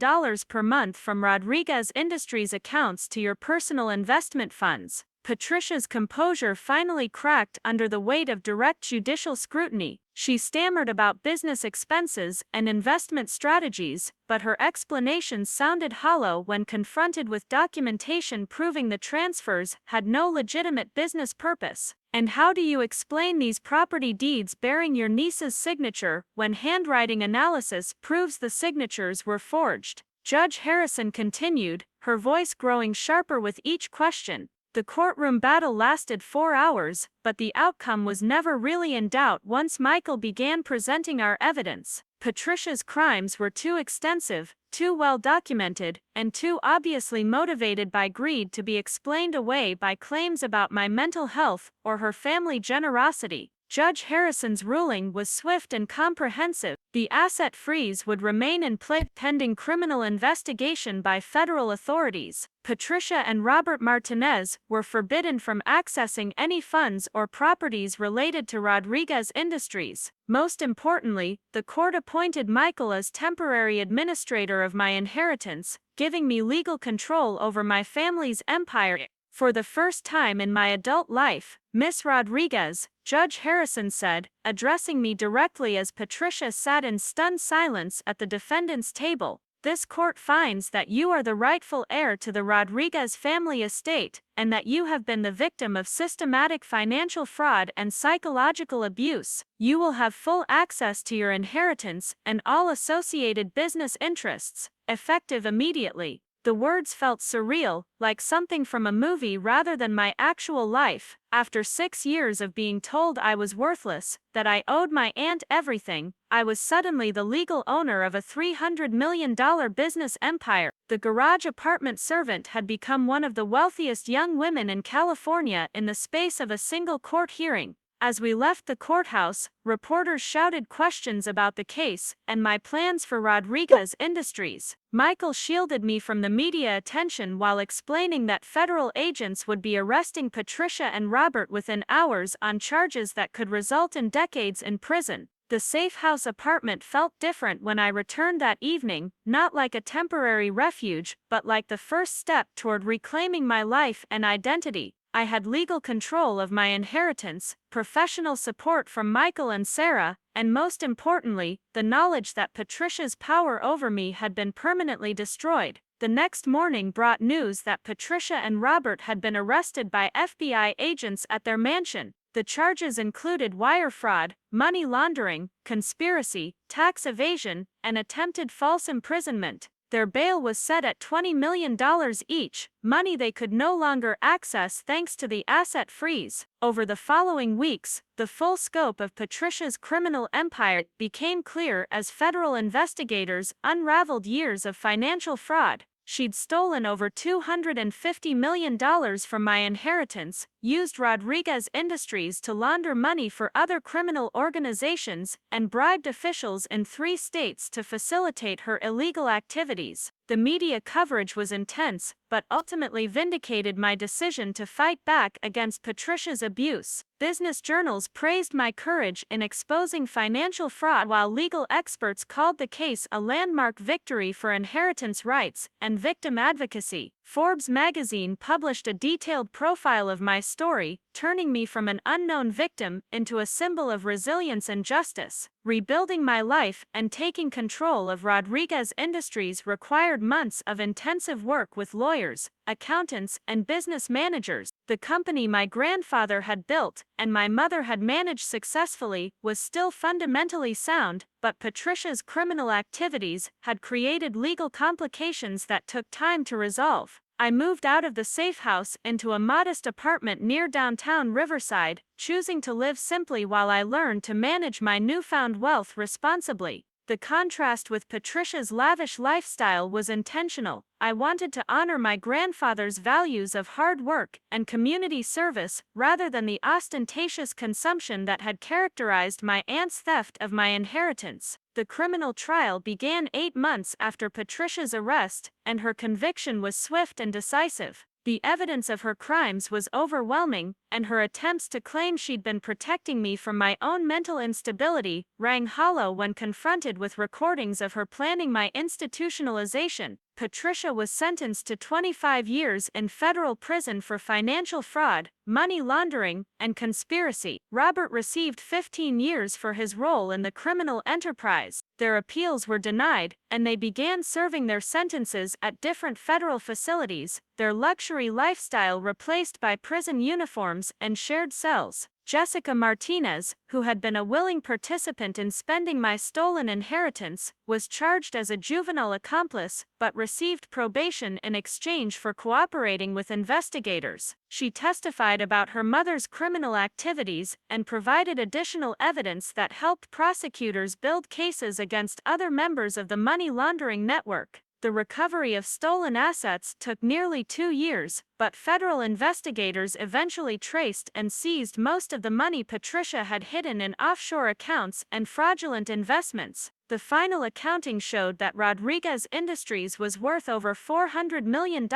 per month from Rodriguez Industries accounts to your personal investment funds? Patricia's composure finally cracked under the weight of direct judicial scrutiny. She stammered about business expenses and investment strategies, but her explanations sounded hollow when confronted with documentation proving the transfers had no legitimate business purpose. And how do you explain these property deeds bearing your niece's signature when handwriting analysis proves the signatures were forged? Judge Harrison continued, her voice growing sharper with each question. The courtroom battle lasted 4 hours, but the outcome was never really in doubt once Michael began presenting our evidence. Patricia's crimes were too extensive, too well documented, and too obviously motivated by greed to be explained away by claims about my mental health or her family generosity. Judge Harrison's ruling was swift and comprehensive. The asset freeze would remain in place pending criminal investigation by federal authorities. Patricia and Robert Martinez were forbidden from accessing any funds or properties related to Rodriguez Industries. Most importantly, the court appointed Michael as temporary administrator of my inheritance, giving me legal control over my family's empire. For the first time in my adult life, Miss Rodriguez, Judge Harrison said, addressing me directly as Patricia sat in stunned silence at the defendant's table, this court finds that you are the rightful heir to the Rodriguez family estate, and that you have been the victim of systematic financial fraud and psychological abuse. You will have full access to your inheritance and all associated business interests, effective immediately. The words felt surreal, like something from a movie rather than my actual life. After 6 years of being told I was worthless, that I owed my aunt everything, I was suddenly the legal owner of a $300 million business empire. The garage apartment servant had become one of the wealthiest young women in California in the space of a single court hearing. As we left the courthouse, reporters shouted questions about the case and my plans for Rodriguez Industries. Michael shielded me from the media attention while explaining that federal agents would be arresting Patricia and Robert within hours on charges that could result in decades in prison. The safe house apartment felt different when I returned that evening, not like a temporary refuge, but like the first step toward reclaiming my life and identity. I had legal control of my inheritance, professional support from Michael and Sarah, and most importantly, the knowledge that Patricia's power over me had been permanently destroyed. The next morning brought news that Patricia and Robert had been arrested by FBI agents at their mansion. The charges included wire fraud, money laundering, conspiracy, tax evasion, and attempted false imprisonment. Their bail was set at $20 million each, money they could no longer access thanks to the asset freeze. Over the following weeks, the full scope of Patricia's criminal empire became clear as federal investigators unraveled years of financial fraud. She'd stolen over $250 million from my inheritance, used Rodriguez Industries to launder money for other criminal organizations, and bribed officials in 3 states to facilitate her illegal activities. The media coverage was intense, but ultimately vindicated my decision to fight back against Patricia's abuse. Business journals praised my courage in exposing financial fraud, while legal experts called the case a landmark victory for inheritance rights and victim advocacy. Forbes magazine published a detailed profile of my story, turning me from an unknown victim into a symbol of resilience and justice. Rebuilding my life and taking control of Rodriguez Industries required months of intensive work with lawyers, accountants, and business managers. The company my grandfather had built and my mother had managed successfully was still fundamentally sound, but Patricia's criminal activities had created legal complications that took time to resolve. I moved out of the safe house into a modest apartment near downtown Riverside, choosing to live simply while I learned to manage my newfound wealth responsibly. The contrast with Patricia's lavish lifestyle was intentional. I wanted to honor my grandfather's values of hard work and community service rather than the ostentatious consumption that had characterized my aunt's theft of my inheritance. The criminal trial began 8 months after Patricia's arrest, and her conviction was swift and decisive. The evidence of her crimes was overwhelming, and her attempts to claim she'd been protecting me from my own mental instability rang hollow when confronted with recordings of her planning my institutionalization. Patricia was sentenced to 25 years in federal prison for financial fraud, money laundering, and conspiracy. Robert received 15 years for his role in the criminal enterprise. Their appeals were denied, and they began serving their sentences at different federal facilities, their luxury lifestyle replaced by prison uniforms and shared cells. Jessica Martinez, who had been a willing participant in spending my stolen inheritance, was charged as a juvenile accomplice, but received probation in exchange for cooperating with investigators. She testified about her mother's criminal activities and provided additional evidence that helped prosecutors build cases against other members of the money laundering network. The recovery of stolen assets took nearly 2 years, but federal investigators eventually traced and seized most of the money Patricia had hidden in offshore accounts and fraudulent investments. The final accounting showed that Rodriguez Industries was worth over $400 million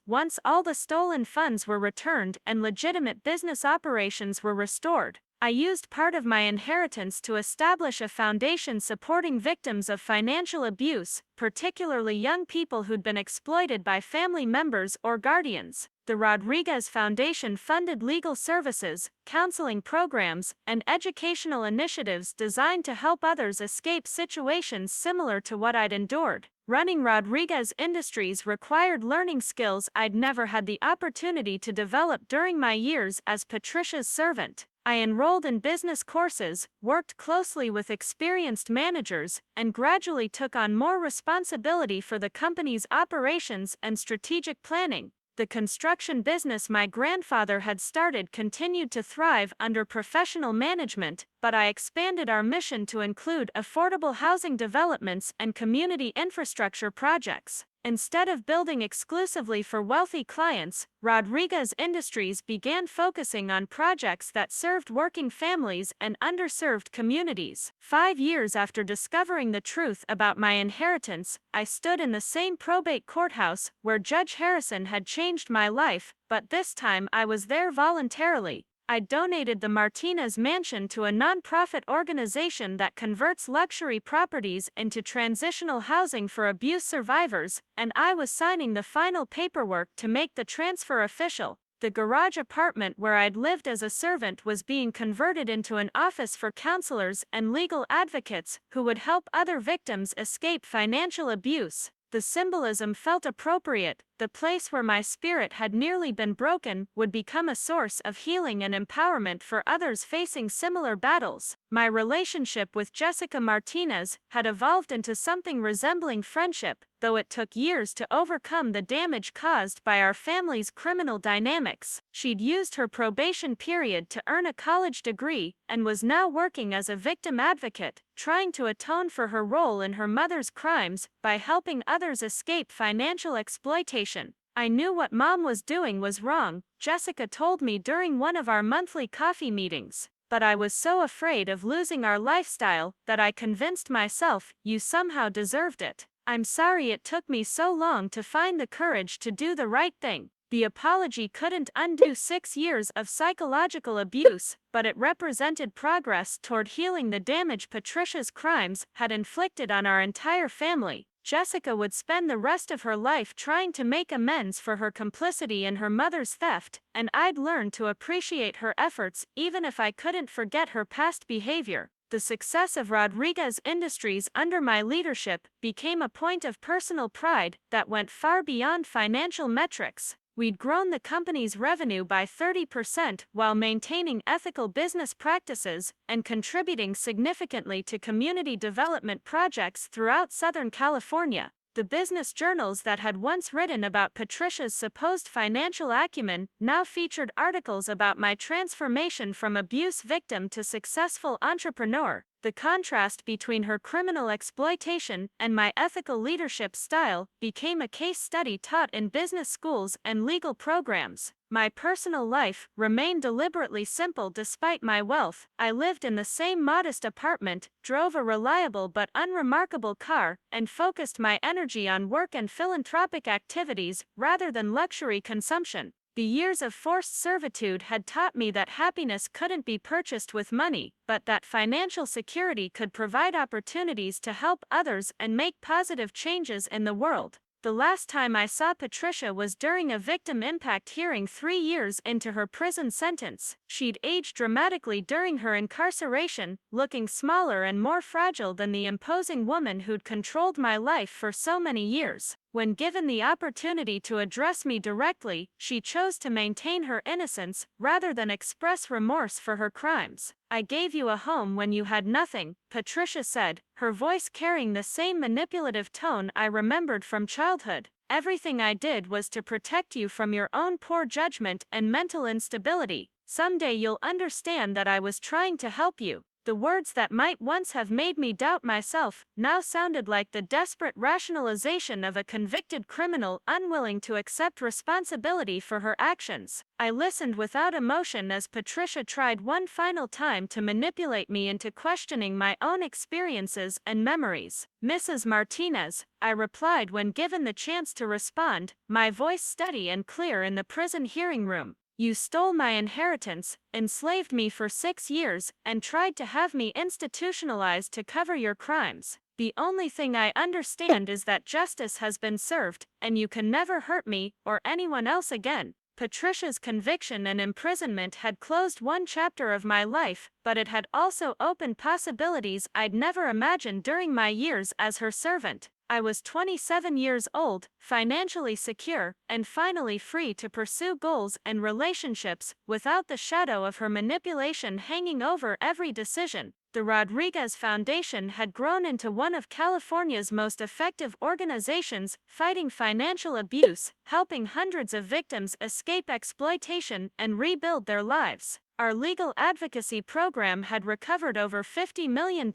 once all the stolen funds were returned and legitimate business operations were restored. I used part of my inheritance to establish a foundation supporting victims of financial abuse, particularly young people who'd been exploited by family members or guardians. The Rodriguez Foundation funded legal services, counseling programs, and educational initiatives designed to help others escape situations similar to what I'd endured. Running Rodriguez Industries required learning skills I'd never had the opportunity to develop during my years as Patricia's servant. I enrolled in business courses, worked closely with experienced managers, and gradually took on more responsibility for the company's operations and strategic planning. The construction business my grandfather had started continued to thrive under professional management, but I expanded our mission to include affordable housing developments and community infrastructure projects. Instead of building exclusively for wealthy clients, Rodriguez Industries began focusing on projects that served working families and underserved communities. 5 years after discovering the truth about my inheritance, I stood in the same probate courthouse where Judge Harrison had changed my life, but this time I was there voluntarily. I donated the Martinez mansion to a nonprofit organization that converts luxury properties into transitional housing for abuse survivors, and I was signing the final paperwork to make the transfer official. The garage apartment where I'd lived as a servant was being converted into an office for counselors and legal advocates who would help other victims escape financial abuse. The symbolism felt appropriate. The place where my spirit had nearly been broken would become a source of healing and empowerment for others facing similar battles. My relationship with Jessica Martinez had evolved into something resembling friendship, though it took years to overcome the damage caused by our family's criminal dynamics. She'd used her probation period to earn a college degree and was now working as a victim advocate, trying to atone for her role in her mother's crimes by helping others escape financial exploitation. I knew what Mom was doing was wrong, Jessica told me during one of our monthly coffee meetings. But I was so afraid of losing our lifestyle that I convinced myself you somehow deserved it. I'm sorry it took me so long to find the courage to do the right thing. The apology couldn't undo 6 years of psychological abuse, but it represented progress toward healing the damage Patricia's crimes had inflicted on our entire family. Jessica would spend the rest of her life trying to make amends for her complicity in her mother's theft, and I'd learn to appreciate her efforts even if I couldn't forget her past behavior. The success of Rodriguez Industries under my leadership became a point of personal pride that went far beyond financial metrics. We'd grown the company's revenue by 30% while maintaining ethical business practices and contributing significantly to community development projects throughout Southern California. The business journals that had once written about Patricia's supposed financial acumen now featured articles about my transformation from abuse victim to successful entrepreneur. The contrast between her criminal exploitation and my ethical leadership style became a case study taught in business schools and legal programs. My personal life remained deliberately simple despite my wealth. I lived in the same modest apartment, drove a reliable but unremarkable car, and focused my energy on work and philanthropic activities rather than luxury consumption. The years of forced servitude had taught me that happiness couldn't be purchased with money, but that financial security could provide opportunities to help others and make positive changes in the world. The last time I saw Patricia was during a victim impact hearing 3 years into her prison sentence. She'd aged dramatically during her incarceration, looking smaller and more fragile than the imposing woman who'd controlled my life for so many years. When given the opportunity to address me directly, she chose to maintain her innocence rather than express remorse for her crimes. "I gave you a home when you had nothing," Patricia said, her voice carrying the same manipulative tone I remembered from childhood. "Everything I did was to protect you from your own poor judgment and mental instability. Someday you'll understand that I was trying to help you." The words that might once have made me doubt myself now sounded like the desperate rationalization of a convicted criminal unwilling to accept responsibility for her actions. I listened without emotion as Patricia tried one final time to manipulate me into questioning my own experiences and memories. "Mrs. Martinez," I replied when given the chance to respond, my voice steady and clear in the prison hearing room. "You stole my inheritance, enslaved me for 6 years, and tried to have me institutionalized to cover your crimes. The only thing I understand is that justice has been served, and you can never hurt me or anyone else again." Patricia's conviction and imprisonment had closed one chapter of my life, but it had also opened possibilities I'd never imagined during my years as her servant. I was 27 years old, financially secure, and finally free to pursue goals and relationships without the shadow of her manipulation hanging over every decision. The Rodriguez Foundation had grown into one of California's most effective organizations, fighting financial abuse, helping hundreds of victims escape exploitation and rebuild their lives. Our legal advocacy program had recovered over $50 million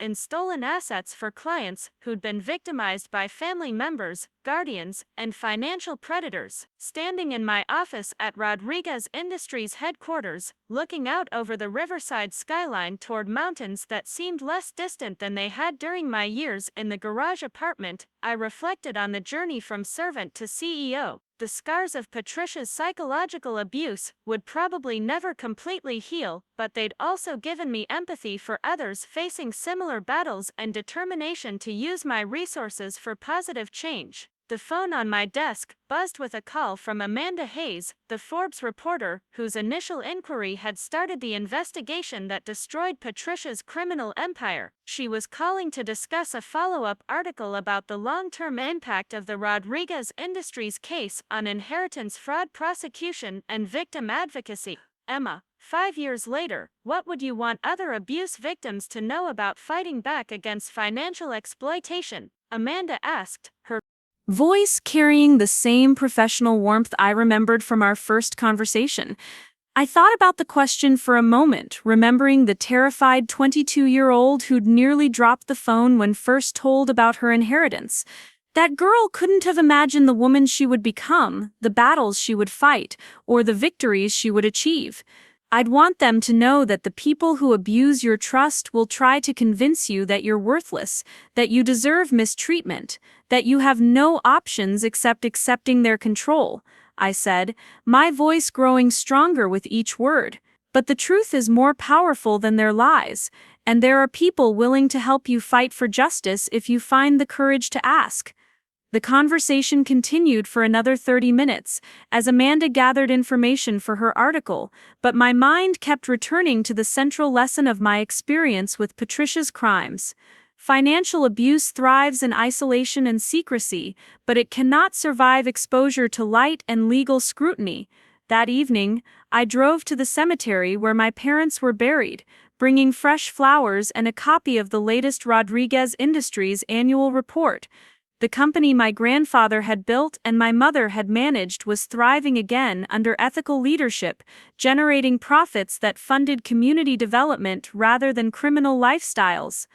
in stolen assets for clients who'd been victimized by family members, guardians, and financial predators. Standing in my office at Rodriguez Industries headquarters, looking out over the riverside skyline toward mountains that seemed less distant than they had during my years in the garage apartment, I reflected on the journey from servant to CEO. The scars of Patricia's psychological abuse would probably never completely heal, but they'd also given me empathy for others facing similar battles and determination to use my resources for positive change. The phone on my desk buzzed with a call from Amanda Hayes, the Forbes reporter whose initial inquiry had started the investigation that destroyed Patricia's criminal empire. She was calling to discuss a follow-up article about the long-term impact of the Rodriguez Industries case on inheritance fraud prosecution and victim advocacy. "Emma, 5 years later, what would you want other abuse victims to know about fighting back against financial exploitation?" Amanda asked, her voice carrying the same professional warmth I remembered from our first conversation. I thought about the question for a moment, remembering the terrified 22-year-old who'd nearly dropped the phone when first told about her inheritance. That girl couldn't have imagined the woman she would become, the battles she would fight, or the victories she would achieve. I'd want them to know that the people who abuse your trust will try to convince you that you're worthless, that you deserve mistreatment, that you have no options except accepting their control, I said, my voice growing stronger with each word. But the truth is more powerful than their lies, and there are people willing to help you fight for justice if you find the courage to ask. The conversation continued for another 30 minutes, as Amanda gathered information for her article, but my mind kept returning to the central lesson of my experience with Patricia's crimes. Financial abuse thrives in isolation and secrecy, but it cannot survive exposure to light and legal scrutiny. That evening, I drove to the cemetery where my parents were buried, bringing fresh flowers and a copy of the latest Rodriguez Industries annual report. The company my grandfather had built and my mother had managed was thriving again under ethical leadership, generating profits that funded community development rather than criminal lifestyles.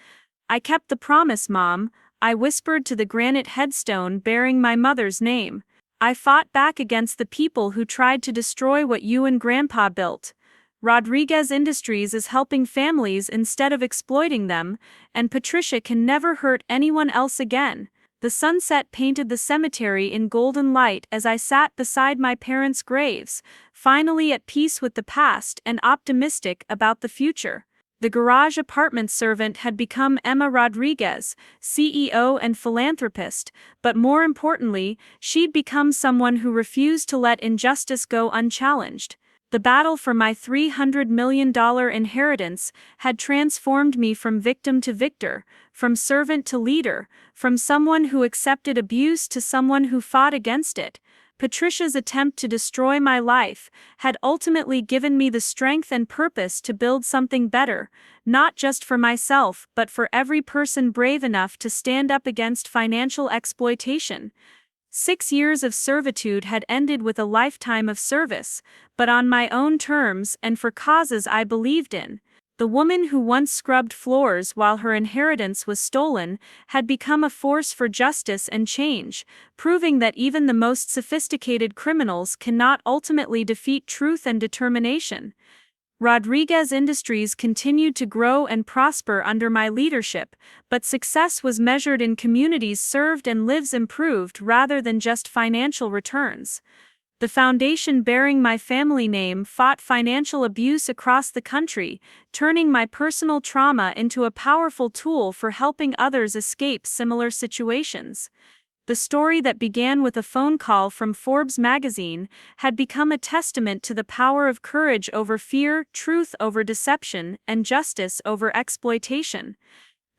I kept the promise, Mom, I whispered to the granite headstone bearing my mother's name. I fought back against the people who tried to destroy what you and Grandpa built. Rodriguez Industries is helping families instead of exploiting them, and Patricia can never hurt anyone else again. The sunset painted the cemetery in golden light as I sat beside my parents' graves, finally at peace with the past and optimistic about the future. The garage apartment servant had become Emma Rodriguez, CEO and philanthropist, but more importantly, she'd become someone who refused to let injustice go unchallenged. The battle for my $300 million inheritance had transformed me from victim to victor, from servant to leader, from someone who accepted abuse to someone who fought against it. Patricia's attempt to destroy my life had ultimately given me the strength and purpose to build something better, not just for myself but for every person brave enough to stand up against financial exploitation. 6 years of servitude had ended with a lifetime of service, but on my own terms and for causes I believed in. The woman who once scrubbed floors while her inheritance was stolen had become a force for justice and change, proving that even the most sophisticated criminals cannot ultimately defeat truth and determination. Rodriguez Industries continued to grow and prosper under my leadership, but success was measured in communities served and lives improved rather than just financial returns. The foundation bearing my family name fought financial abuse across the country, turning my personal trauma into a powerful tool for helping others escape similar situations. The story that began with a phone call from Forbes magazine had become a testament to the power of courage over fear, truth over deception, and justice over exploitation.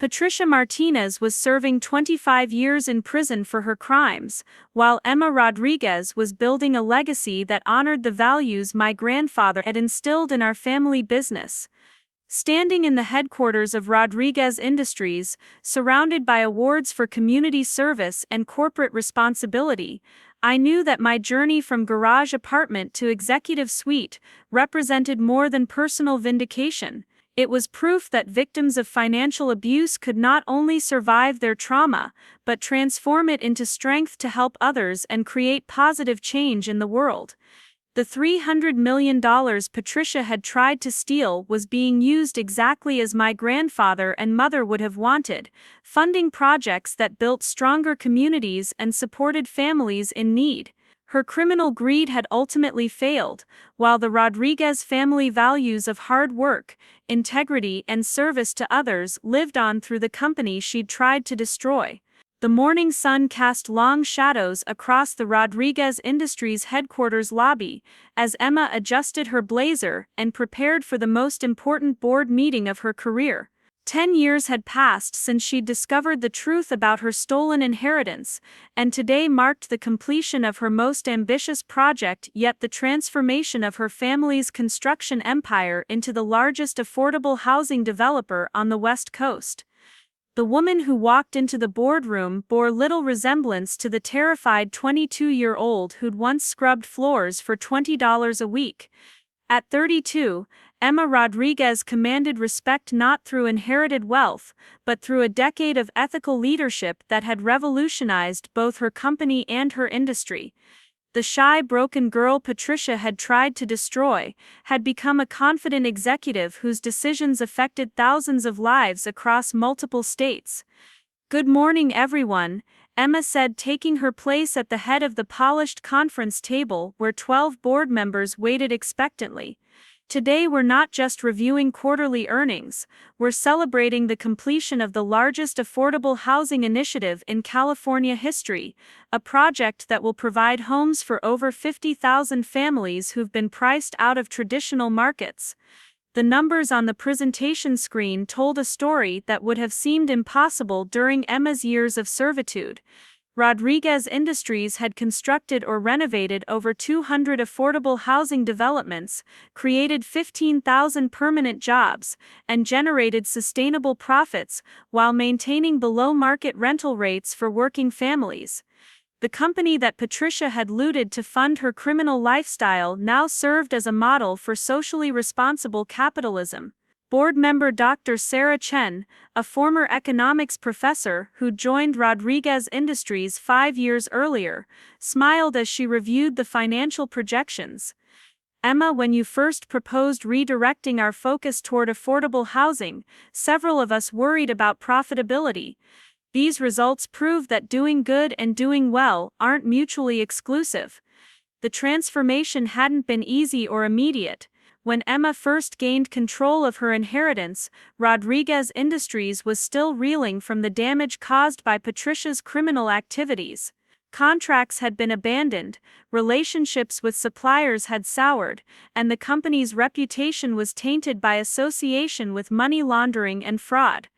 Patricia Martinez was serving 25 years in prison for her crimes, while Emma Rodriguez was building a legacy that honored the values my grandfather had instilled in our family business. Standing in the headquarters of Rodriguez Industries, surrounded by awards for community service and corporate responsibility, I knew that my journey from garage apartment to executive suite represented more than personal vindication. It was proof that victims of financial abuse could not only survive their trauma, but transform it into strength to help others and create positive change in the world. The $300 million Patricia had tried to steal was being used exactly as my grandfather and mother would have wanted, funding projects that built stronger communities and supported families in need. Her criminal greed had ultimately failed, while the Rodriguez family values of hard work, integrity, and service to others lived on through the company she'd tried to destroy. The morning sun cast long shadows across the Rodriguez Industries headquarters lobby as Emma adjusted her blazer and prepared for the most important board meeting of her career. 10 years had passed since she'd discovered the truth about her stolen inheritance, and today marked the completion of her most ambitious project yet, the transformation of her family's construction empire into the largest affordable housing developer on the West Coast. The woman who walked into the boardroom bore little resemblance to the terrified 22-year-old who'd once scrubbed floors for $20 a week. At 32, Emma Rodriguez commanded respect not through inherited wealth, but through a decade of ethical leadership that had revolutionized both her company and her industry. The shy, broken girl Patricia had tried to destroy had become a confident executive whose decisions affected thousands of lives across multiple states. "Good morning, everyone," Emma said, taking her place at the head of the polished conference table where 12 board members waited expectantly. "Today we're not just reviewing quarterly earnings, we're celebrating the completion of the largest affordable housing initiative in California history, a project that will provide homes for over 50,000 families who've been priced out of traditional markets." The numbers on the presentation screen told a story that would have seemed impossible during Emma's years of servitude. Rodriguez Industries had constructed or renovated over 200 affordable housing developments, created 15,000 permanent jobs, and generated sustainable profits while maintaining below-market rental rates for working families. The company that Patricia had looted to fund her criminal lifestyle now served as a model for socially responsible capitalism. Board member Dr. Sarah Chen, a former economics professor who joined Rodriguez Industries 5 years earlier, smiled as she reviewed the financial projections. "Emma, when you first proposed redirecting our focus toward affordable housing, several of us worried about profitability. These results prove that doing good and doing well aren't mutually exclusive." The transformation hadn't been easy or immediate. When Emma first gained control of her inheritance, Rodriguez Industries was still reeling from the damage caused by Patricia's criminal activities. Contracts had been abandoned, relationships with suppliers had soured, and the company's reputation was tainted by association with money laundering and fraud.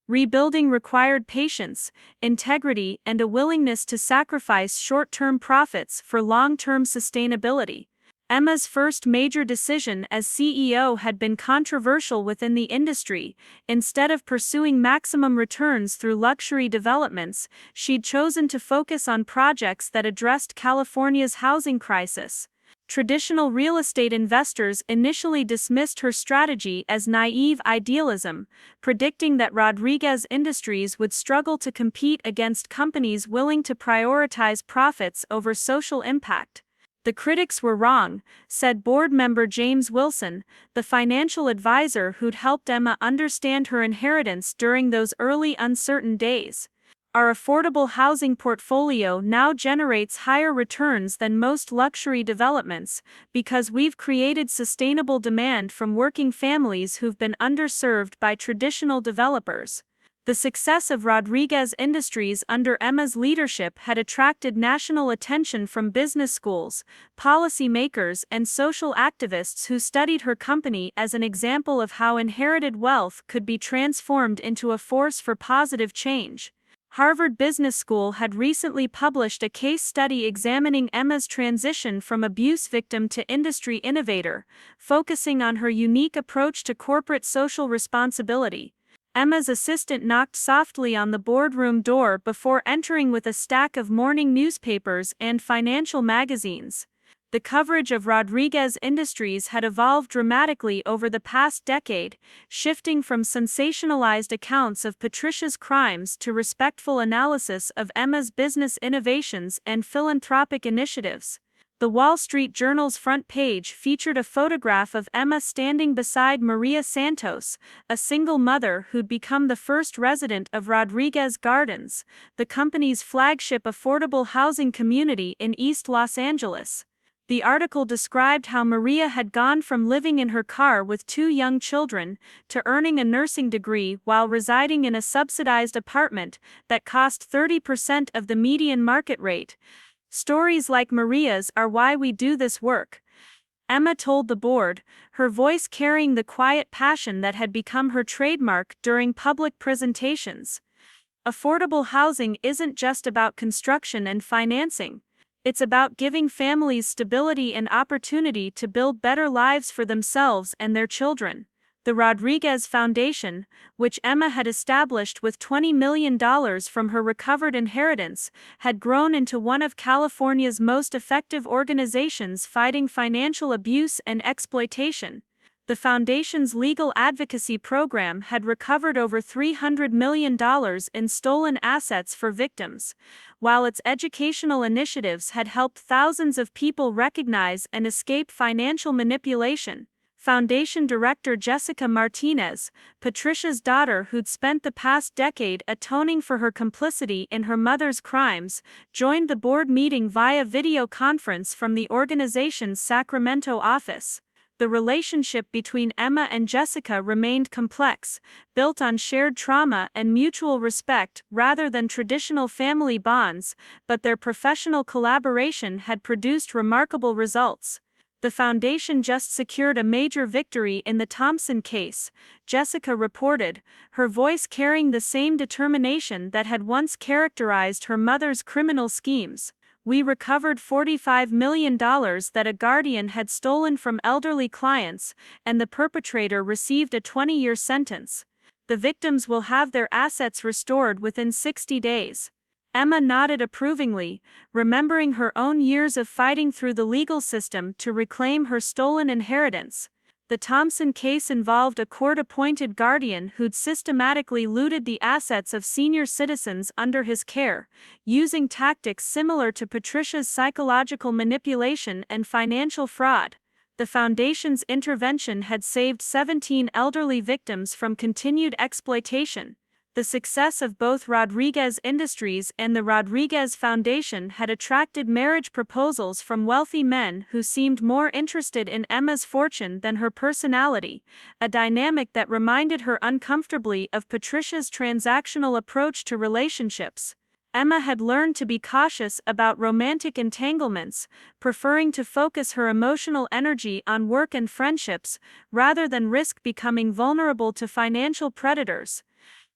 Rebuilding required patience, integrity, and a willingness to sacrifice short-term profits for long-term sustainability. Emma's first major decision as CEO had been controversial within the industry. Instead of pursuing maximum returns through luxury developments, she'd chosen to focus on projects that addressed California's housing crisis. Traditional real estate investors initially dismissed her strategy as naive idealism, predicting that Rodriguez Industries would struggle to compete against companies willing to prioritize profits over social impact. "The critics were wrong," said board member James Wilson, the financial advisor who'd helped Emma understand her inheritance during those early uncertain days. "Our affordable housing portfolio now generates higher returns than most luxury developments because we've created sustainable demand from working families who've been underserved by traditional developers." The success of Rodriguez Industries under Emma's leadership had attracted national attention from business schools, policymakers, and social activists who studied her company as an example of how inherited wealth could be transformed into a force for positive change. Harvard Business School had recently published a case study examining Emma's transition from abuse victim to industry innovator, focusing on her unique approach to corporate social responsibility. Emma's assistant knocked softly on the boardroom door before entering with a stack of morning newspapers and financial magazines. The coverage of Rodriguez Industries had evolved dramatically over the past decade, shifting from sensationalized accounts of Patricia's crimes to respectful analysis of Emma's business innovations and philanthropic initiatives. The Wall Street Journal's front page featured a photograph of Emma standing beside Maria Santos, a single mother who'd become the first resident of Rodriguez Gardens, the company's flagship affordable housing community in East Los Angeles. The article described how Maria had gone from living in her car with 2 young children to earning a nursing degree while residing in a subsidized apartment that cost 30% of the median market rate. "Stories like Maria's are why we do this work," Emma told the board, her voice carrying the quiet passion that had become her trademark during public presentations. "Affordable housing isn't just about construction and financing. It's about giving families stability and opportunity to build better lives for themselves and their children." The Rodriguez Foundation, which Emma had established with $20 million from her recovered inheritance, had grown into one of California's most effective organizations fighting financial abuse and exploitation. The foundation's legal advocacy program had recovered over $300 million in stolen assets for victims, while its educational initiatives had helped thousands of people recognize and escape financial manipulation. Foundation Director Jessica Martinez, Patricia's daughter who'd spent the past decade atoning for her complicity in her mother's crimes, joined the board meeting via video conference from the organization's Sacramento office. The relationship between Emma and Jessica remained complex, built on shared trauma and mutual respect rather than traditional family bonds, but their professional collaboration had produced remarkable results. The foundation just secured a major victory in the Thompson case, Jessica reported, her voice carrying the same determination that had once characterized her mother's criminal schemes. We recovered $45 million that a guardian had stolen from elderly clients, and the perpetrator received a 20-year sentence. The victims will have their assets restored within 60 days. Emma nodded approvingly, remembering her own years of fighting through the legal system to reclaim her stolen inheritance. The Thompson case involved a court-appointed guardian who'd systematically looted the assets of senior citizens under his care, using tactics similar to Patricia's psychological manipulation and financial fraud. The foundation's intervention had saved 17 elderly victims from continued exploitation. The success of both Rodriguez Industries and the Rodriguez Foundation had attracted marriage proposals from wealthy men who seemed more interested in Emma's fortune than her personality, a dynamic that reminded her uncomfortably of Patricia's transactional approach to relationships. Emma had learned to be cautious about romantic entanglements, preferring to focus her emotional energy on work and friendships, rather than risk becoming vulnerable to financial predators.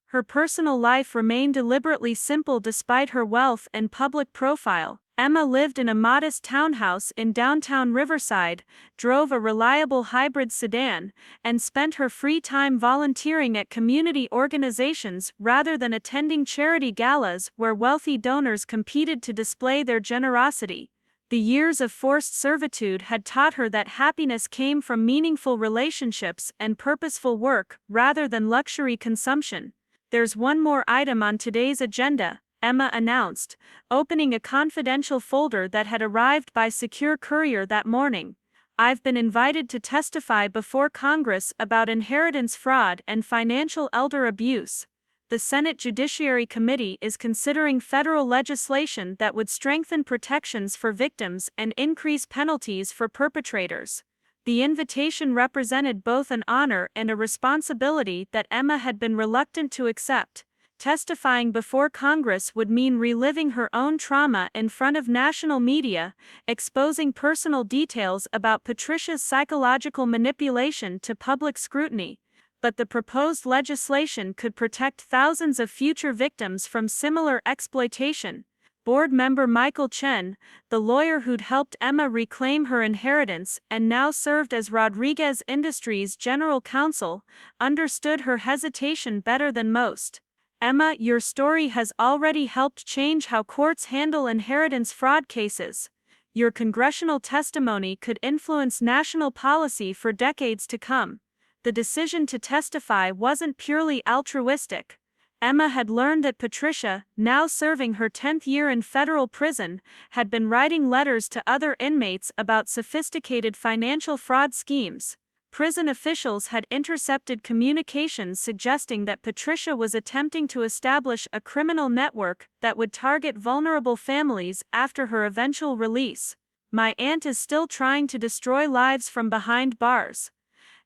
Her personal life remained deliberately simple despite her wealth and public profile. Emma lived in a modest townhouse in downtown Riverside, drove a reliable hybrid sedan, and spent her free time volunteering at community organizations rather than attending charity galas where wealthy donors competed to display their generosity. The years of forced servitude had taught her that happiness came from meaningful relationships and purposeful work rather than luxury consumption. "There's one more item on today's agenda," Emma announced, opening a confidential folder that had arrived by secure courier that morning. "I've been invited to testify before Congress about inheritance fraud and financial elder abuse. The Senate Judiciary Committee is considering federal legislation that would strengthen protections for victims and increase penalties for perpetrators." The invitation represented both an honor and a responsibility that Emma had been reluctant to accept. Testifying before Congress would mean reliving her own trauma in front of national media, exposing personal details about Patricia's psychological manipulation to public scrutiny. But the proposed legislation could protect thousands of future victims from similar exploitation. Board member Michael Chen, the lawyer who'd helped Emma reclaim her inheritance and now served as Rodriguez Industries' general counsel, understood her hesitation better than most. "Emma, your story has already helped change how courts handle inheritance fraud cases. Your congressional testimony could influence national policy for decades to come." The decision to testify wasn't purely altruistic. Emma had learned that Patricia, now serving her 10th year in federal prison, had been writing letters to other inmates about sophisticated financial fraud schemes. Prison officials had intercepted communications suggesting that Patricia was attempting to establish a criminal network that would target vulnerable families after her eventual release. "My aunt is still trying to destroy lives from behind bars,"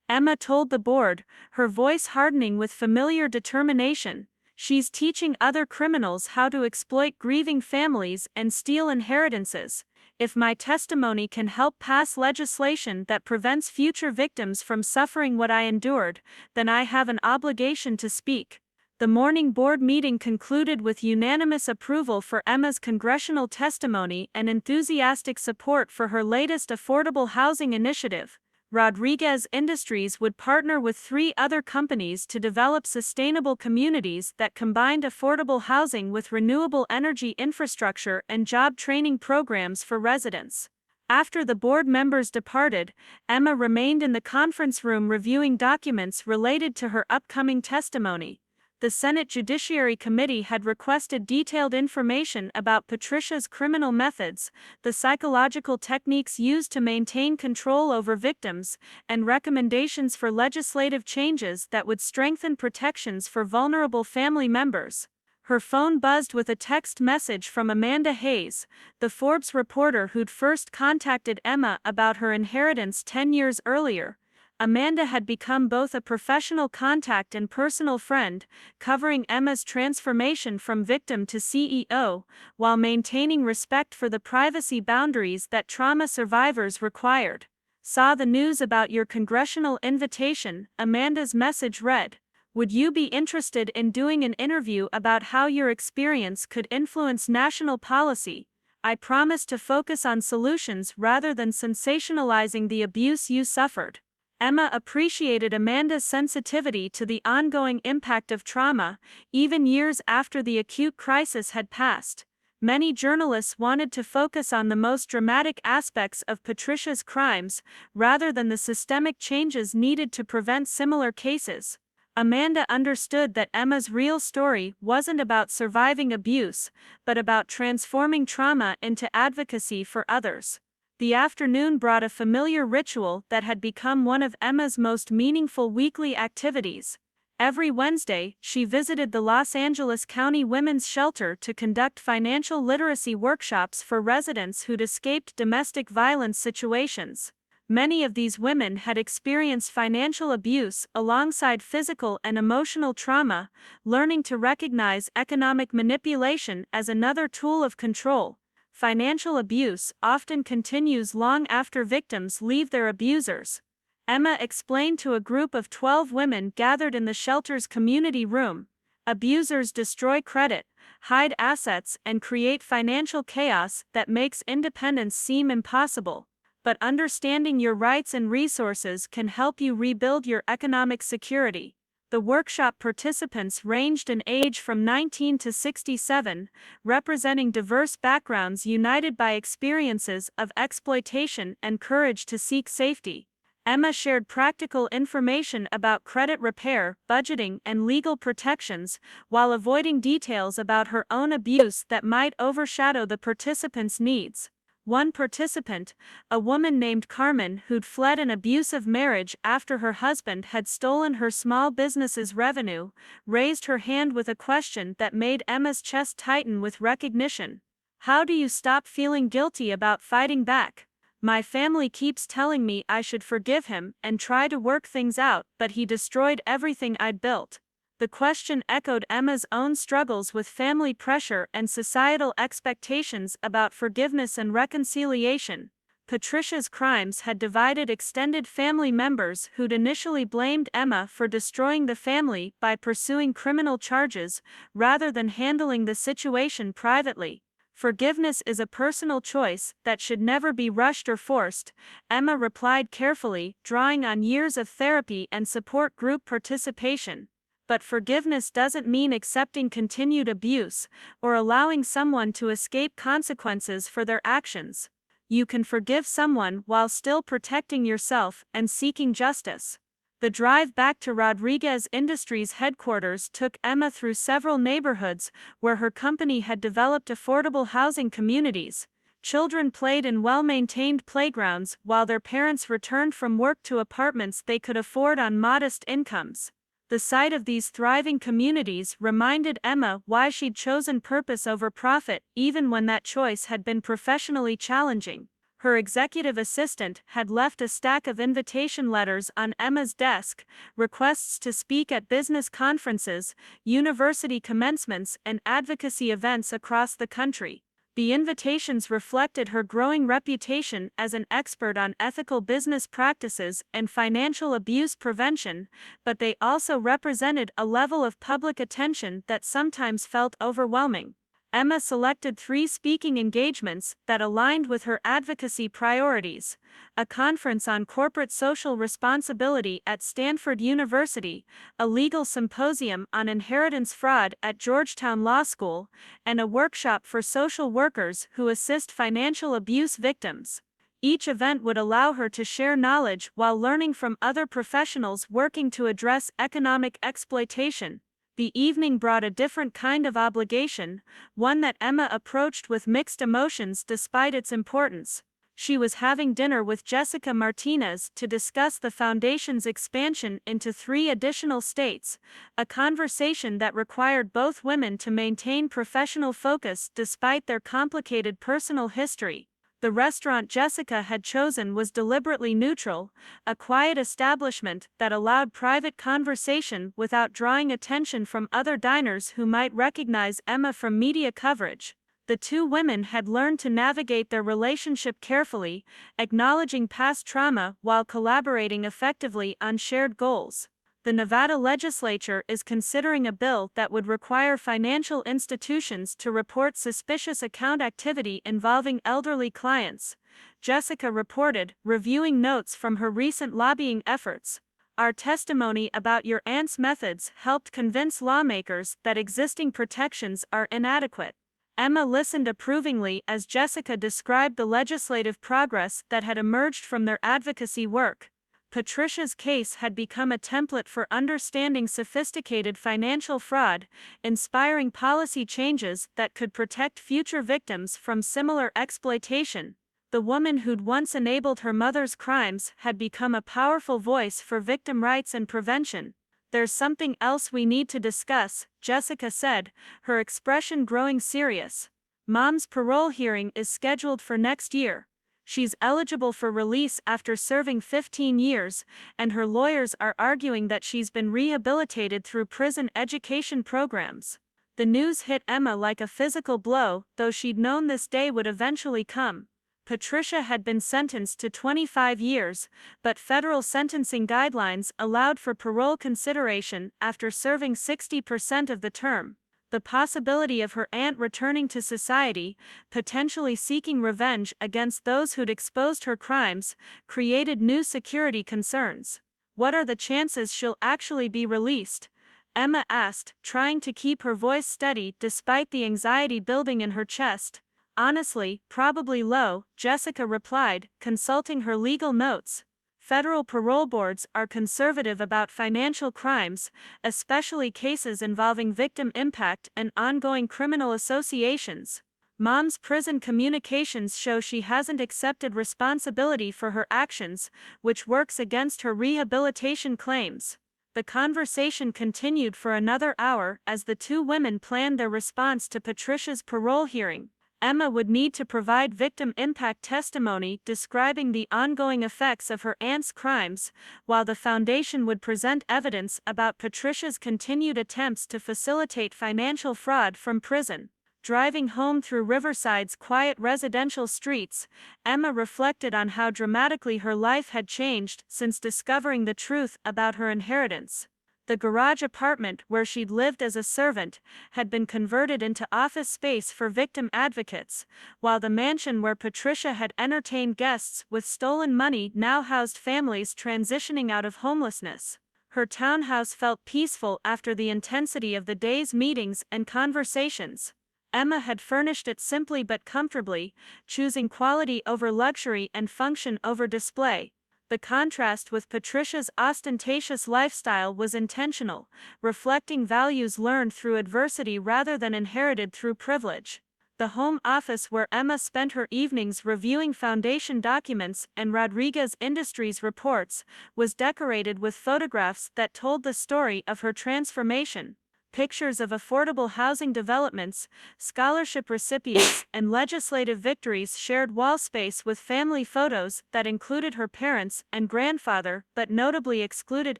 Emma told the board, her voice hardening with familiar determination. "She's teaching other criminals how to exploit grieving families and steal inheritances. If my testimony can help pass legislation that prevents future victims from suffering what I endured, then I have an obligation to speak." The morning board meeting concluded with unanimous approval for Emma's congressional testimony and enthusiastic support for her latest affordable housing initiative. Rodriguez Industries would partner with 3 other companies to develop sustainable communities that combined affordable housing with renewable energy infrastructure and job training programs for residents. After the board members departed, Emma remained in the conference room reviewing documents related to her upcoming testimony. The Senate Judiciary Committee had requested detailed information about Patricia's criminal methods, the psychological techniques used to maintain control over victims, and recommendations for legislative changes that would strengthen protections for vulnerable family members. Her phone buzzed with a text message from Amanda Hayes, the Forbes reporter who'd first contacted Emma about her inheritance 10 years earlier. Amanda had become both a professional contact and personal friend, covering Emma's transformation from victim to CEO, while maintaining respect for the privacy boundaries that trauma survivors required. "Saw the news about your congressional invitation," Amanda's message read. "Would you be interested in doing an interview about how your experience could influence national policy? I promise to focus on solutions rather than sensationalizing the abuse you suffered." Emma appreciated Amanda's sensitivity to the ongoing impact of trauma, even years after the acute crisis had passed. Many journalists wanted to focus on the most dramatic aspects of Patricia's crimes, rather than the systemic changes needed to prevent similar cases. Amanda understood that Emma's real story wasn't about surviving abuse, but about transforming trauma into advocacy for others. The afternoon brought a familiar ritual that had become one of Emma's most meaningful weekly activities. Every Wednesday, she visited the Los Angeles County Women's Shelter to conduct financial literacy workshops for residents who'd escaped domestic violence situations. Many of these women had experienced financial abuse alongside physical and emotional trauma, learning to recognize economic manipulation as another tool of control. Financial abuse often continues long after victims leave their abusers. Emma explained to a group of 12 women gathered in the shelter's community room. Abusers destroy credit, hide assets, and create financial chaos that makes independence seem impossible. But understanding your rights and resources can help you rebuild your economic security. The workshop participants ranged in age from 19 to 67, representing diverse backgrounds united by experiences of exploitation and courage to seek safety. Emma shared practical information about credit repair, budgeting, and legal protections, while avoiding details about her own abuse that might overshadow the participants' needs. One participant, a woman named Carmen who'd fled an abusive marriage after her husband had stolen her small business's revenue, raised her hand with a question that made Emma's chest tighten with recognition. "How do you stop feeling guilty about fighting back? My family keeps telling me I should forgive him and try to work things out, but he destroyed everything I'd built." The question echoed Emma's own struggles with family pressure and societal expectations about forgiveness and reconciliation. Patricia's crimes had divided extended family members who'd initially blamed Emma for destroying the family by pursuing criminal charges, rather than handling the situation privately. "Forgiveness is a personal choice that should never be rushed or forced," Emma replied carefully, drawing on years of therapy and support group participation. But forgiveness doesn't mean accepting continued abuse, or allowing someone to escape consequences for their actions. You can forgive someone while still protecting yourself and seeking justice. The drive back to Rodriguez Industries headquarters took Emma through several neighborhoods where her company had developed affordable housing communities. Children played in well-maintained playgrounds while their parents returned from work to apartments they could afford on modest incomes. The sight of these thriving communities reminded Emma why she'd chosen purpose over profit, even when that choice had been professionally challenging. Her executive assistant had left a stack of invitation letters on Emma's desk, requests to speak at business conferences, university commencements, and advocacy events across the country. The invitations reflected her growing reputation as an expert on ethical business practices and financial abuse prevention, but they also represented a level of public attention that sometimes felt overwhelming. Emma selected 3 speaking engagements that aligned with her advocacy priorities: a conference on corporate social responsibility at Stanford University, a legal symposium on inheritance fraud at Georgetown Law School, and a workshop for social workers who assist financial abuse victims. Each event would allow her to share knowledge while learning from other professionals working to address economic exploitation. The evening brought a different kind of obligation, one that Emma approached with mixed emotions despite its importance. She was having dinner with Jessica Martinez to discuss the foundation's expansion into 3 additional states, a conversation that required both women to maintain professional focus despite their complicated personal history. The restaurant Jessica had chosen was deliberately neutral, a quiet establishment that allowed private conversation without drawing attention from other diners who might recognize Emma from media coverage. The 2 women had learned to navigate their relationship carefully, acknowledging past trauma while collaborating effectively on shared goals. The Nevada legislature is considering a bill that would require financial institutions to report suspicious account activity involving elderly clients, Jessica reported, reviewing notes from her recent lobbying efforts. Our testimony about your aunt's methods helped convince lawmakers that existing protections are inadequate. Emma listened approvingly as Jessica described the legislative progress that had emerged from their advocacy work. Patricia's case had become a template for understanding sophisticated financial fraud, inspiring policy changes that could protect future victims from similar exploitation. The woman who'd once enabled her mother's crimes had become a powerful voice for victim rights and prevention. There's something else we need to discuss, Jessica said, her expression growing serious. Mom's parole hearing is scheduled for next year. She's eligible for release after serving 15 years, and her lawyers are arguing that she's been rehabilitated through prison education programs. The news hit Emma like a physical blow, though she'd known this day would eventually come. Patricia had been sentenced to 25 years, but federal sentencing guidelines allowed for parole consideration after serving 60% of the term. The possibility of her aunt returning to society, potentially seeking revenge against those who'd exposed her crimes, created new security concerns. What are the chances she'll actually be released? Emma asked, trying to keep her voice steady despite the anxiety building in her chest. Honestly, probably low, Jessica replied, consulting her legal notes. Federal parole boards are conservative about financial crimes, especially cases involving victim impact and ongoing criminal associations. Mom's prison communications show she hasn't accepted responsibility for her actions, which works against her rehabilitation claims. The conversation continued for another hour as the 2 women planned their response to Patricia's parole hearing. Emma would need to provide victim impact testimony describing the ongoing effects of her aunt's crimes, while the foundation would present evidence about Patricia's continued attempts to facilitate financial fraud from prison. Driving home through Riverside's quiet residential streets, Emma reflected on how dramatically her life had changed since discovering the truth about her inheritance. The garage apartment where she'd lived as a servant had been converted into office space for victim advocates, while the mansion where Patricia had entertained guests with stolen money now housed families transitioning out of homelessness. Her townhouse felt peaceful after the intensity of the day's meetings and conversations. Emma had furnished it simply but comfortably, choosing quality over luxury and function over display. The contrast with Patricia's ostentatious lifestyle was intentional, reflecting values learned through adversity rather than inherited through privilege. The home office where Emma spent her evenings reviewing foundation documents and Rodriguez Industries reports was decorated with photographs that told the story of her transformation. Pictures of affordable housing developments, scholarship recipients, and legislative victories shared wall space with family photos that included her parents and grandfather but notably excluded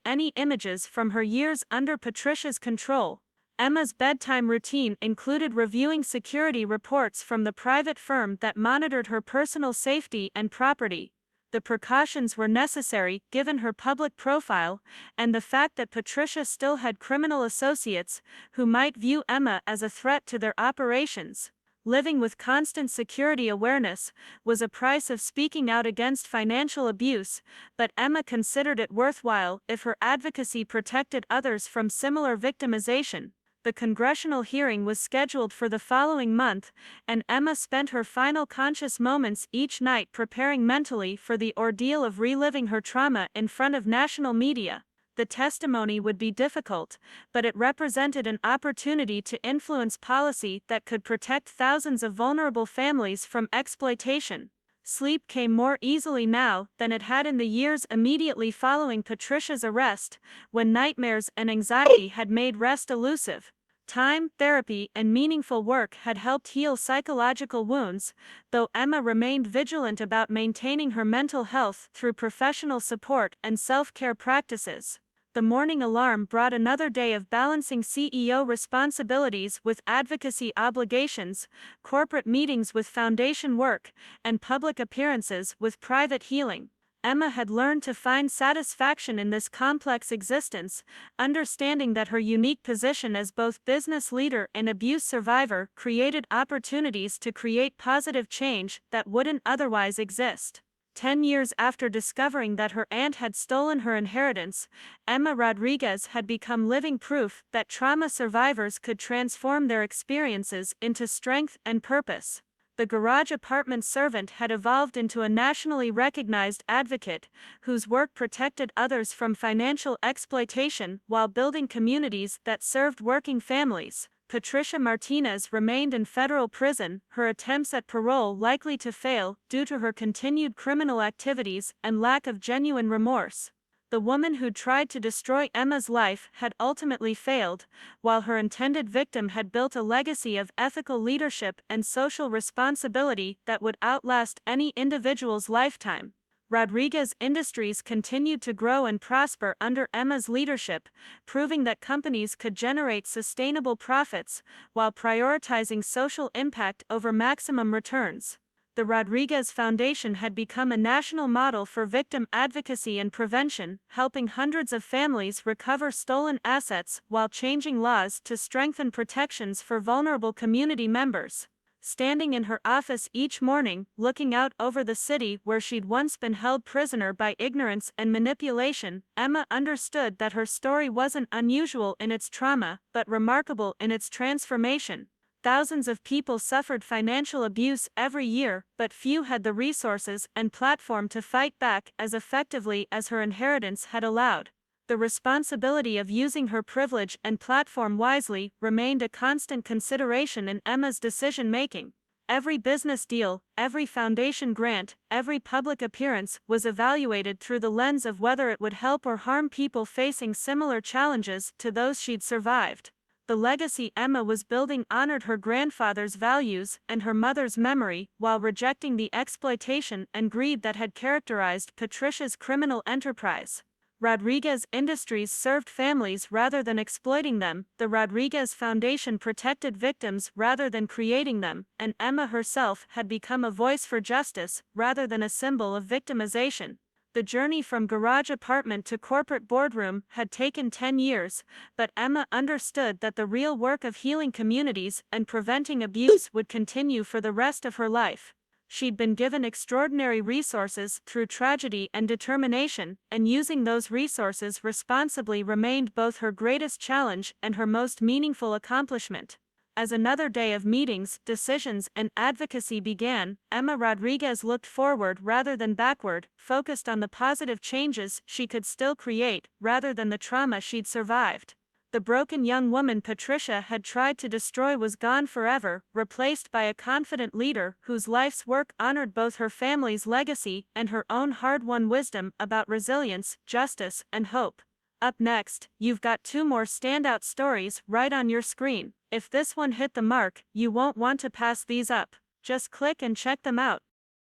any images from her years under Patricia's control. Emma's bedtime routine included reviewing security reports from the private firm that monitored her personal safety and property. The precautions were necessary given her public profile and the fact that Patricia still had criminal associates who might view Emma as a threat to their operations. Living with constant security awareness was a price of speaking out against financial abuse, but Emma considered it worthwhile if her advocacy protected others from similar victimization. The congressional hearing was scheduled for the following month, and Emma spent her final conscious moments each night preparing mentally for the ordeal of reliving her trauma in front of national media. The testimony would be difficult, but it represented an opportunity to influence policy that could protect thousands of vulnerable families from exploitation. Sleep came more easily now than it had in the years immediately following Patricia's arrest, when nightmares and anxiety had made rest elusive. Time, therapy, and meaningful work had helped heal psychological wounds, though Emma remained vigilant about maintaining her mental health through professional support and self-care practices. The morning alarm brought another day of balancing CEO responsibilities with advocacy obligations, corporate meetings with foundation work, and public appearances with private healing. Emma had learned to find satisfaction in this complex existence, understanding that her unique position as both business leader and abuse survivor created opportunities to create positive change that wouldn't otherwise exist. 10 years after discovering that her aunt had stolen her inheritance, Emma Rodriguez had become living proof that trauma survivors could transform their experiences into strength and purpose. The garage apartment servant had evolved into a nationally recognized advocate, whose work protected others from financial exploitation while building communities that served working families. Patricia Martinez remained in federal prison, her attempts at parole likely to fail due to her continued criminal activities and lack of genuine remorse. The woman who tried to destroy Emma's life had ultimately failed, while her intended victim had built a legacy of ethical leadership and social responsibility that would outlast any individual's lifetime. Rodriguez Industries continued to grow and prosper under Emma's leadership, proving that companies could generate sustainable profits while prioritizing social impact over maximum returns. The Rodriguez Foundation had become a national model for victim advocacy and prevention, helping hundreds of families recover stolen assets while changing laws to strengthen protections for vulnerable community members. Standing in her office each morning, looking out over the city where she'd once been held prisoner by ignorance and manipulation, Emma understood that her story wasn't unusual in its trauma, but remarkable in its transformation. Thousands of people suffered financial abuse every year, but few had the resources and platform to fight back as effectively as her inheritance had allowed. The responsibility of using her privilege and platform wisely remained a constant consideration in Emma's decision-making. Every business deal, every foundation grant, every public appearance was evaluated through the lens of whether it would help or harm people facing similar challenges to those she'd survived. The legacy Emma was building honored her grandfather's values and her mother's memory while rejecting the exploitation and greed that had characterized Patricia's criminal enterprise. Rodriguez Industries served families rather than exploiting them, the Rodriguez Foundation protected victims rather than creating them, and Emma herself had become a voice for justice rather than a symbol of victimization. The journey from garage apartment to corporate boardroom had taken 10 years, but Emma understood that the real work of healing communities and preventing abuse would continue for the rest of her life. She'd been given extraordinary resources through tragedy and determination, and using those resources responsibly remained both her greatest challenge and her most meaningful accomplishment. As another day of meetings, decisions, and advocacy began, Emma Rodriguez looked forward rather than backward, focused on the positive changes she could still create, rather than the trauma she'd survived. The broken young woman Patricia had tried to destroy was gone forever, replaced by a confident leader whose life's work honored both her family's legacy and her own hard-won wisdom about resilience, justice, and hope. Up next, you've got 2 more standout stories right on your screen. If this one hit the mark, you won't want to pass these up. Just click and check them out.